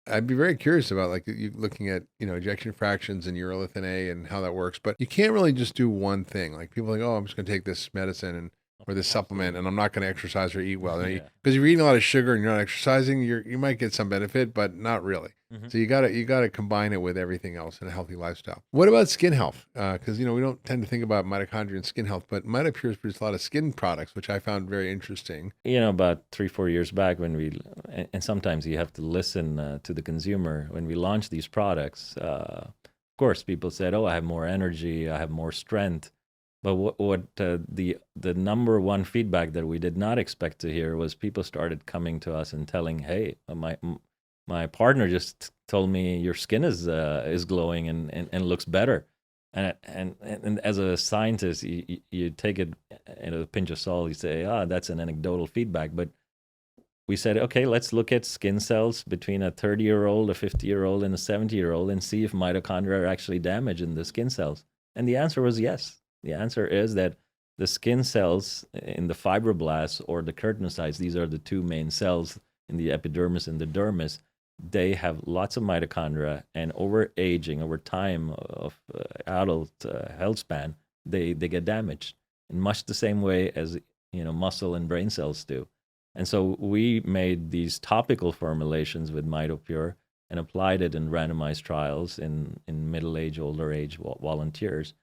I'd be very curious about like you looking at ejection fractions and urolithin A and how that works. But you can't really just do one thing. Like people are like, oh, I'm just going to take this medicine or this supplement, and I'm not going to exercise or eat well. Because if you're eating a lot of sugar and you're not exercising, you might get some benefit, but not really. So you gotta combine it with everything else in a healthy lifestyle. What about skin health? Because we don't tend to think about mitochondria and skin health, but Mitopure produces a lot of skin products, which I found very interesting. About 3-4 years back when and sometimes you have to listen to the consumer when we launched these products. Of course, people said, "Oh, I have more energy, I have more strength." But what the number one feedback that we did not expect to hear was people started coming to us and telling, "Hey, my partner just told me your skin is glowing and looks better." And as a scientist, you take it in a pinch of salt. You say, that's an anecdotal feedback. But we said, okay, let's look at skin cells between a 30-year-old, a 50-year-old, and a 70-year-old and see if mitochondria are actually damaged in the skin cells. And the answer was yes. The answer is that the skin cells in the fibroblasts or the keratinocytes, these are the two main cells in the epidermis and the dermis, they have lots of mitochondria, and over aging, over time of adult health span, they get damaged in much the same way as muscle and brain cells do. And so we made these topical formulations with Mitopure and applied it in randomized trials in middle age, older age volunteers.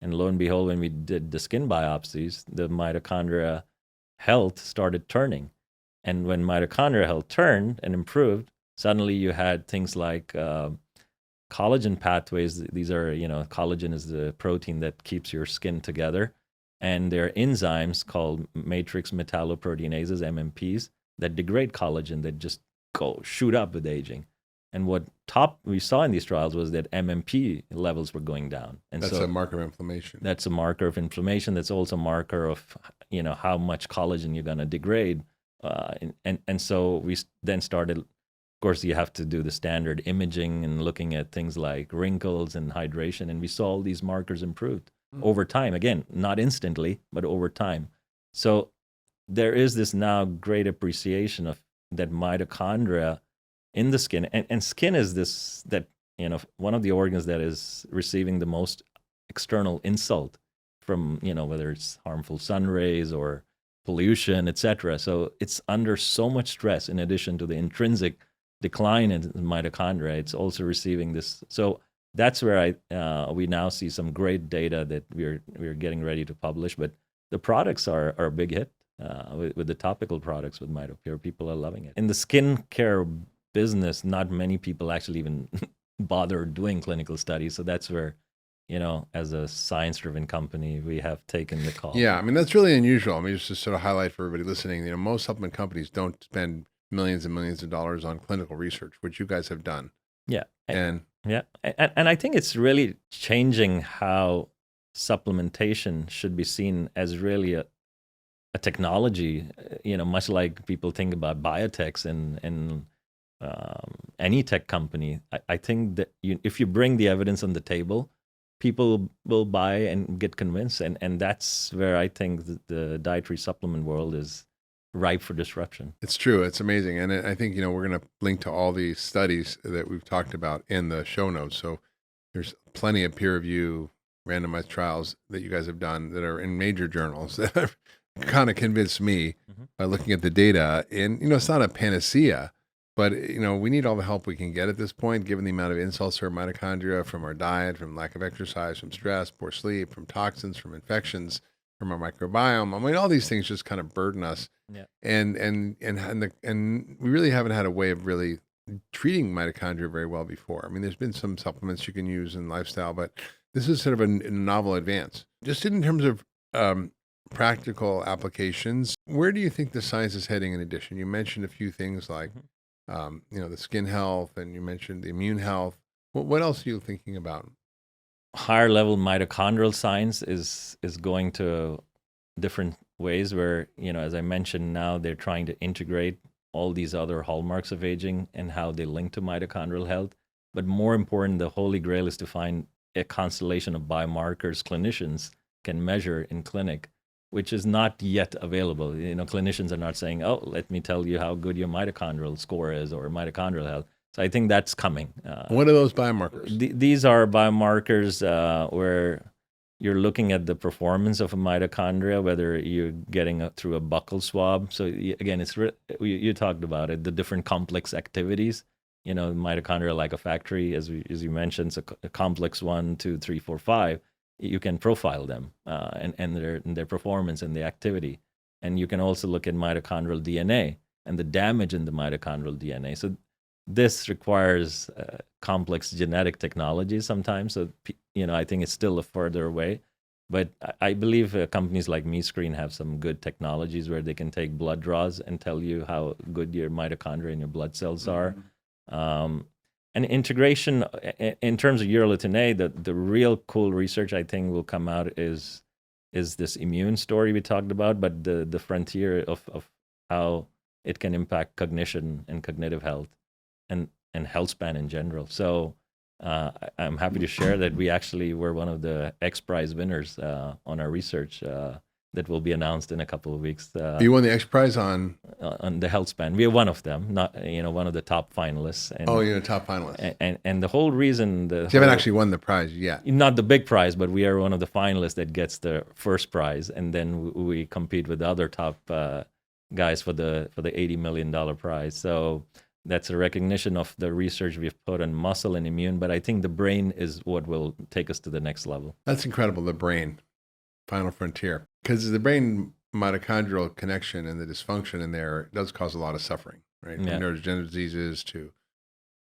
And lo and behold, when we did the skin biopsies, the mitochondria health started turning. And when mitochondria health turned and improved, suddenly you had things like collagen pathways. These are, collagen is the protein that keeps your skin together. And there are enzymes called matrix metalloproteinases, MMPs, that degrade collagen, that just shoot up with aging. And what we saw in these trials was that MMP levels were going down. And that's a marker of inflammation. That's a marker of inflammation. That's also a marker of, how much collagen you're going to degrade. And so we then started, of course, you have to do the standard imaging and looking at things like wrinkles and hydration. And we saw all these markers improved over time. Again, not instantly, but over time. So there is this now great appreciation of that mitochondria in the skin. And skin is one of the organs that is receiving the most external insult from, whether it's harmful sun rays or pollution, etc. So it's under so much stress in addition to the intrinsic decline in mitochondria. It's also receiving this. So that's where we now see some great data that we're getting ready to publish. But the products are a big hit with the topical products with Mitopure. People are loving it. In the skincare business, not many people actually even bother doing clinical studies. So that's where as a science-driven company, we have taken the call. Yeah, I mean, that's really unusual. I mean, just to sort of highlight for everybody listening, most supplement companies don't spend millions and millions of dollars on clinical research, which you guys have done. Yeah. And yeah. And I think it's really changing how supplementation should be seen as really a technology, much like people think about biotechs and any tech company. I think that if you bring the evidence on the table, people will buy and get convinced. And that's where I think the dietary supplement world is ripe for disruption. It's true. It's amazing. And I think, we're going to link to all these studies that we've talked about in the show notes. So there's plenty of peer review randomized trials that you guys have done that are in major journals that have kind of convinced me by looking at the data. And, it's not a panacea, but, we need all the help we can get at this point, given the amount of insults to our mitochondria from our diet, from lack of exercise, from stress, poor sleep, from toxins, from infections, from our microbiome. I mean, all these things just kind of burden us. Yeah. And we really haven't had a way of really treating mitochondria very well before. I mean, there's been some supplements you can use in lifestyle, but this is sort of a novel advance. Just in terms of practical applications, where do you think the science is heading in addition? You mentioned a few things like, the skin health, and you mentioned the immune health. What else are you thinking about? Higher level mitochondrial science is going to different ways where, as I mentioned, now they're trying to integrate all these other hallmarks of aging and how they link to mitochondrial health. But more important, the holy grail is to find a constellation of biomarkers clinicians can measure in clinic, which is not yet available. Clinicians are not saying, oh, let me tell you how good your mitochondrial score is or mitochondrial health. So I think that's coming. What are those biomarkers? These are biomarkers where you're looking at the performance of a mitochondria, whether you're getting through a buccal swab. So again, you talked about it, the different complex activities. Mitochondria like a factory, as you mentioned, so a complex 1, 2, 3, 4, 5. You can profile them and their performance and the activity. And you can also look at mitochondrial DNA and the damage in the mitochondrial DNA. So this requires complex genetic technology sometimes. So, I think it's still a further away. But I believe companies like MeScreen have some good technologies where they can take blood draws and tell you how good your mitochondria and your blood cells are. And integration in terms of Urolithin A, the real cool research I think will come out is this immune story we talked about, but the frontier of how it can impact cognition and cognitive health and health span in general. So I'm happy to share that we actually were one of the X Prize winners on our research that will be announced in a couple of weeks. You won the X Prize on the health span. We are one of them, not one of the top finalists. And, you're a top finalist. And the whole reason you haven't actually won the prize yet. Not the big prize, but we are one of the finalists that gets the first prize, and then we compete with the other top guys for the $80 million prize. So that's a recognition of the research we've put on muscle and immune. But I think the brain is what will take us to the next level. That's incredible. The brain, final frontier. Because the brain mitochondrial connection and the dysfunction in there does cause a lot of suffering, right? From neurodegenerative diseases to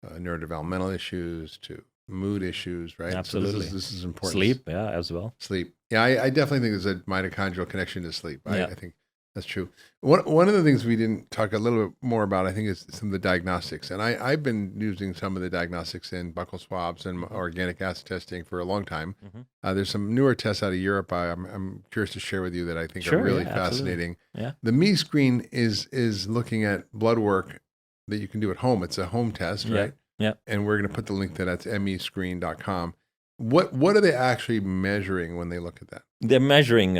neurodevelopmental issues to mood issues, right? Absolutely. So this is important. Sleep, as well. Sleep. Yeah, I definitely think there's a mitochondrial connection to sleep. I think that's true. One of the things we didn't talk a little bit more about, I think, is some of the diagnostics. And I've been using some of the diagnostics in buccal swabs and organic acid testing for a long time. There's some newer tests out of Europe I'm curious to share with you that I think are really fascinating. Yeah. The MeScreen is looking at blood work that you can do at home. It's a home test, right? Yeah. And we're going to put the link to that's mescreen.com. What are they actually measuring when they look at that? They're measuring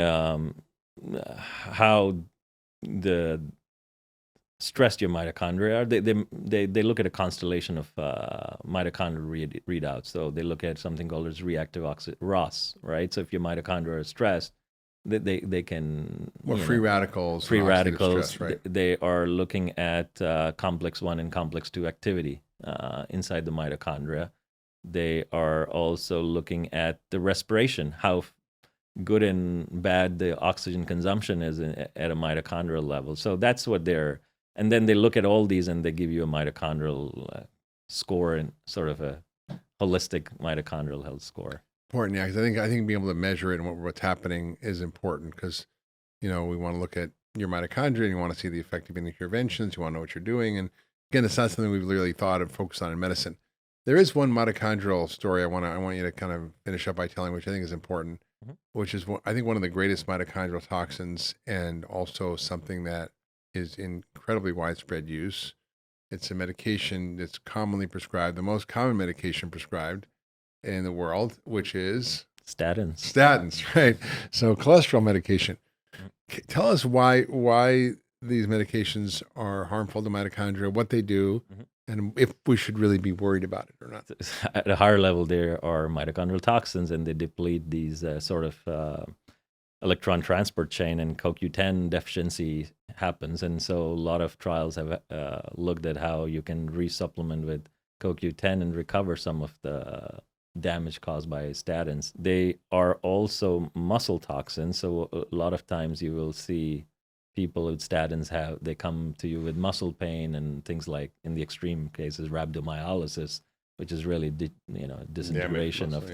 how the stressed your mitochondria are. They look at a constellation of mitochondrial readouts. So they look at something called as reactive ROS, right? So if your mitochondria are stressed, they can free radicals. Stress, right? They are looking at complex 1 and complex 2 activity inside the mitochondria. They are also looking at the respiration, how good and bad the oxygen consumption is at a mitochondrial level. So that's what and then they look at all these and they give you a mitochondrial score and sort of a holistic mitochondrial health score. Important, yeah, because I think being able to measure it and what's happening is important because, we want to look at your mitochondria and you want to see the effect of interventions. You want to know what you're doing. And again, it's not something we've really thought of, focused on in medicine. There is one mitochondrial story I want you to kind of finish up by telling, which I think is important, which is I think one of the greatest mitochondrial toxins and also something that is in incredibly widespread use. It's a medication that's commonly prescribed, the most common medication prescribed in the world, which is statins, right? So cholesterol medication. Tell us why these medications are harmful to mitochondria, what they do, and if we should really be worried about it or not. At a higher level, there are mitochondrial toxins, and they deplete these sort of electron transport chain, and CoQ10 deficiency happens. And so a lot of trials have looked at how you can resupplement with CoQ10 and recover some of the damage caused by statins. They are also muscle toxins. So a lot of times you will see people with statins they come to you with muscle pain and things like, in the extreme cases, rhabdomyolysis, which is really disintegration of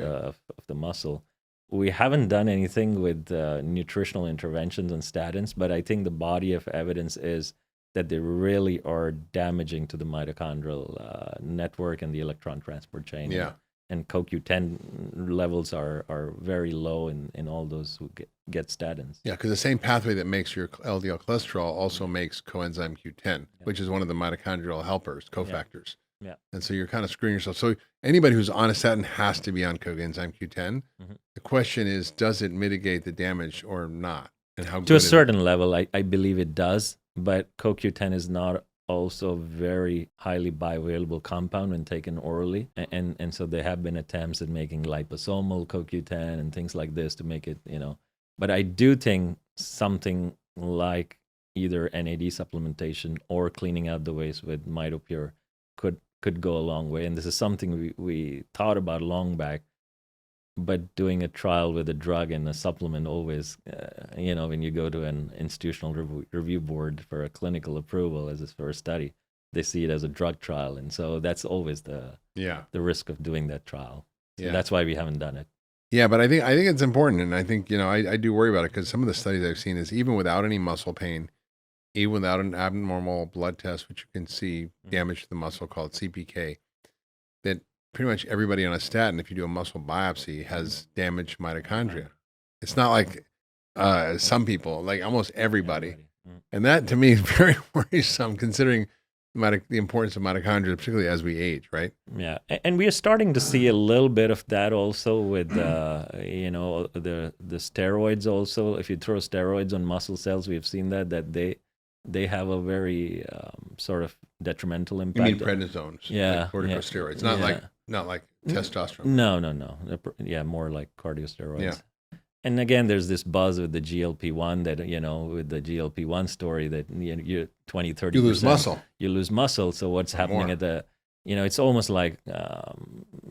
the muscle. We haven't done anything with nutritional interventions on statins, but I think the body of evidence is that they really are damaging to the mitochondrial network and the electron transport chain. Yeah. And CoQ10 levels are very low in all those who get statins. Yeah, because the same pathway that makes your LDL cholesterol also makes coenzyme Q10, which is one of the mitochondrial helpers, cofactors. Yeah. And so you're kind of screwing yourself. So anybody who's on a statin has to be on coenzyme Q10. The question is, does it mitigate the damage or not? And how to a certain level, I believe it does, but CoQ10 is not also very highly bioavailable compound when taken orally. And so there have been attempts at making liposomal CoQ10 and things like this to make it, But I do think something like either NAD supplementation or cleaning out the waste with Mitopure could go a long way. And this is something we thought about long back, but doing a trial with a drug and a supplement always, when you go to an institutional review board for a clinical approval as its first study, they see it as a drug trial. And so that's always the risk of doing that trial. So that's why we haven't done it. Yeah, but I think it's important. And I think, I do worry about it because some of the studies I've seen is even without any muscle pain, even without an abnormal blood test, which you can see damage to the muscle called CPK, that pretty much everybody on a statin, if you do a muscle biopsy, has damaged mitochondria. It's not like some people, like almost everybody. And that to me is very worrisome considering the importance of mitochondria, particularly as we age, right? Yeah. And we are starting to see a little bit of that also with, the steroids also. If you throw steroids on muscle cells, we've seen that they have a very sort of detrimental impact. You mean prednisones? Yeah. Like corticosteroids, not like testosterone. No. Yeah, more like cardiosteroids. Yeah. And again, there's this buzz with the GLP-1 that, with the GLP-1 story that you 20, 30%. You lose muscle. You lose muscle. So what's happening at the, it's almost like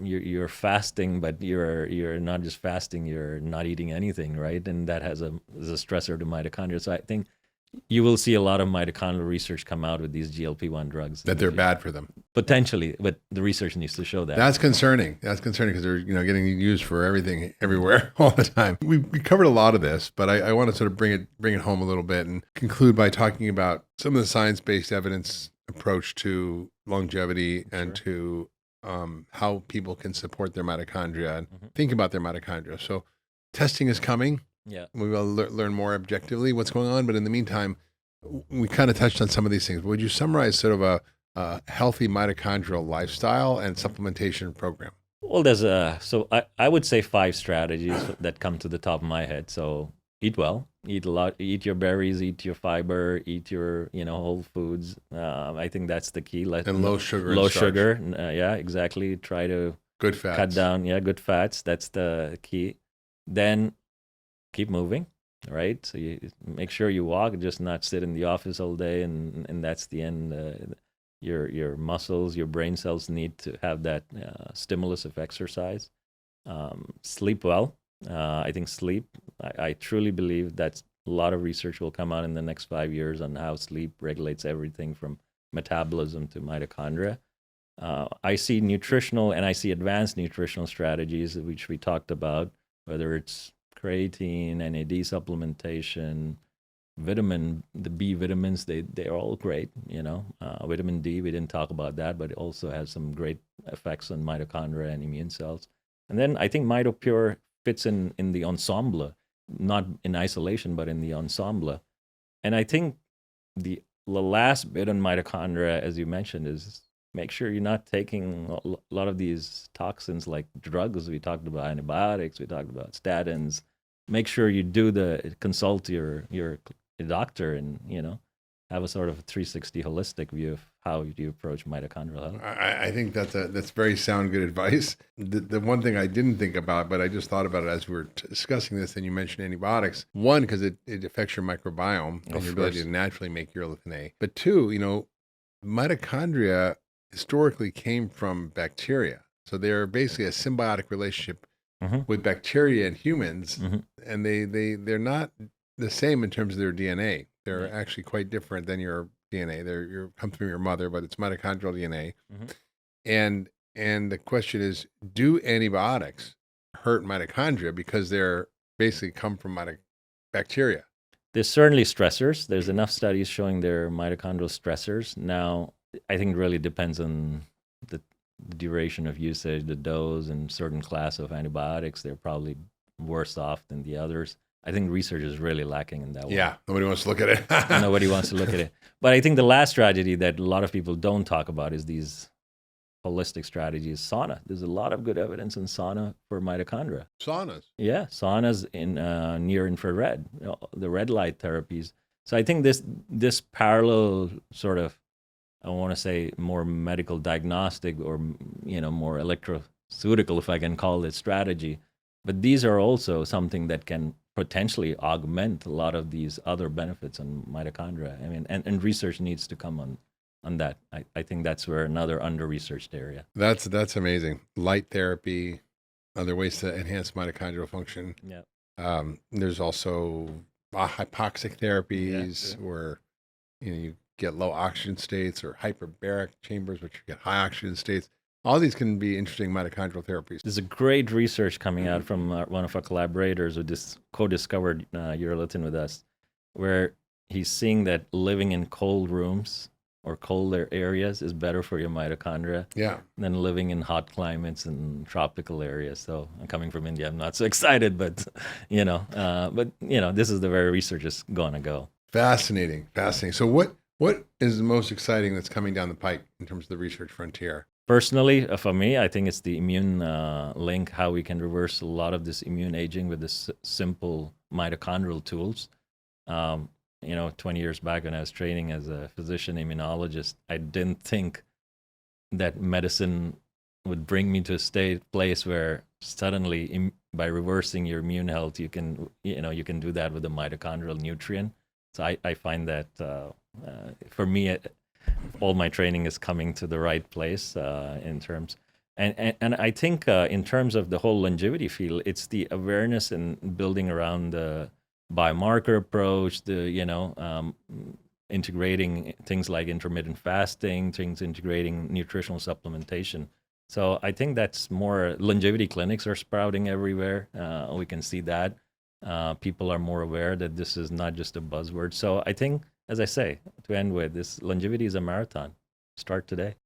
you're fasting, but you're not just fasting, you're not eating anything, right? And that is a stressor to mitochondria. So I think you will see a lot of mitochondrial research come out with these GLP-1 drugs. That they're bad for them. Potentially, but the research needs to show that. That's concerning. That's concerning because they're getting used for everything, everywhere, all the time. We covered a lot of this, but I want to sort of bring it home a little bit and conclude by talking about some of the science-based evidence approach to longevity and to how people can support their mitochondria and think about their mitochondria. So testing is coming. Yeah, we will learn more objectively what's going on. But in the meantime, we kind of touched on some of these things. Would you summarize sort of a healthy mitochondrial lifestyle and supplementation program? Well, so I would say 5 strategies that come to the top of my head. So eat well, eat a lot, eat your berries, eat your fiber, eat your whole foods. I think that's the key. And low sugar. Low sugar. Yeah, exactly. Try to good fats. Cut down. Yeah, good fats. That's the key. Then keep moving, right? So you make sure you walk, just not sit in the office all day, and that's the end. Your muscles, your brain cells need to have that stimulus of exercise. Sleep well. I think sleep. I truly believe that a lot of research will come out in the next 5 years on how sleep regulates everything from metabolism to mitochondria. I see nutritional and I see advanced nutritional strategies, which we talked about, whether it's creatine, NAD supplementation, the B vitamins, they're all great, vitamin D, we didn't talk about that, but it also has some great effects on mitochondria and immune cells. And then I think Mitopure fits in the ensemble, not in isolation, but in the ensemble. And I think the last bit on mitochondria, as you mentioned, is make sure you're not taking a lot of these toxins like drugs. We talked about antibiotics, we talked about statins. Make sure you consult your doctor and, have a sort of 360 holistic view of how you approach mitochondrial health. I think that's very sound, good advice. The one thing I didn't think about, but I just thought about it as we were discussing this, and you mentioned antibiotics. One, because it affects your microbiome and your ability to naturally make urolithin A. But two, mitochondria historically came from bacteria. So they're basically a symbiotic relationship with bacteria and humans, and they're not the same in terms of their DNA. They're actually quite different than your DNA. They come from your mother, but it's mitochondrial DNA. And the question is, do antibiotics hurt mitochondria because they're basically come from bacteria? There's certainly stressors. There's enough studies showing they're mitochondrial stressors. Now, I think it really depends on the duration of usage, the dose, and certain class of antibiotics. They're probably worse off than the others. I think research is really lacking in that way. Yeah, nobody wants to look at it. Nobody wants to look at it. But I think the last strategy that a lot of people don't talk about is these holistic strategies. Sauna. There's a lot of good evidence in sauna for mitochondria. Saunas. Yeah, saunas in near infrared, the red light therapies. So I think this parallel sort of, I want to say, more medical diagnostic or more electroceutical, if I can call it, strategy. But these are also something that can potentially augment a lot of these other benefits on mitochondria. I mean, and research needs to come on that. I think that's where another under-researched area. That's amazing. Light therapy, other ways to enhance mitochondrial function. Yeah. There's also hypoxic therapies where you get low oxygen states, or hyperbaric chambers, which you get high oxygen states. All these can be interesting mitochondrial therapies. There's a great research coming out from one of our collaborators who co-discovered urolithin with us, where he's seeing that living in cold rooms or colder areas is better for your mitochondria than living in hot climates and tropical areas. So I'm coming from India, I'm not so excited, but this is the way research is going to go. Fascinating. So what is the most exciting that's coming down the pike in terms of the research frontier? Personally, for me, I think it's the immune link, how we can reverse a lot of this immune aging with this simple mitochondrial tools. 20 years back when I was training as a physician immunologist, I didn't think that medicine would bring me to a place where suddenly, by reversing your immune health, you can do that with a mitochondrial nutrient. So I find that for me, all my training is coming to the right place in terms, and I think in terms of the whole longevity field, it's the awareness and building around the biomarker approach, integrating things like intermittent fasting, integrating nutritional supplementation. So I think that's more. Longevity clinics are sprouting everywhere. We can see that. People are more aware that this is not just a buzzword. So I think, as I say, to end with, this longevity is a marathon. Start today.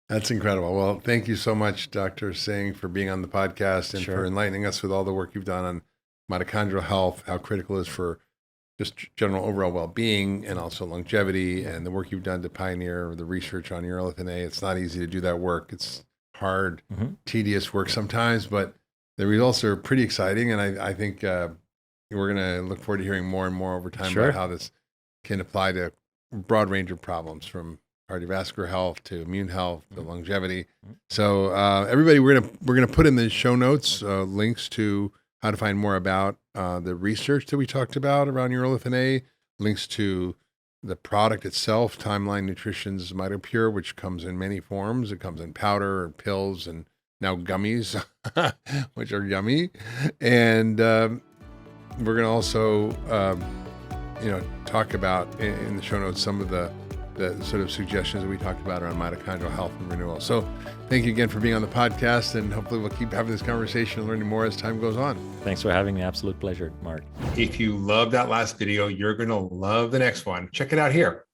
That's incredible. Well, thank you so much, Dr. Singh, for being on the podcast and for enlightening us with all the work you've done on mitochondrial health, how critical it is for just general overall well-being and also longevity, and the work you've done to pioneer the research on urolithin A. It's not easy to do that work. It's hard, tedious work sometimes, but the results are pretty exciting, and I think we're going to look forward to hearing more and more over time about how this can apply to a broad range of problems, from cardiovascular health to immune health to longevity. So everybody, we're gonna put in the show notes links to how to find more about the research that we talked about around urolithin A, links to the product itself, Timeline Nutrition's Mitopure, which comes in many forms. It comes in powder and pills and now gummies, which are yummy. And we're going to also, talk about in the show notes some of the the sort of suggestions that we talked about around mitochondrial health and renewal. So thank you again for being on the podcast, and hopefully we'll keep having this conversation and learning more as time goes on. Thanks for having me. Absolute pleasure, Mark. If you loved that last video, you're going to love the next one. Check it out here.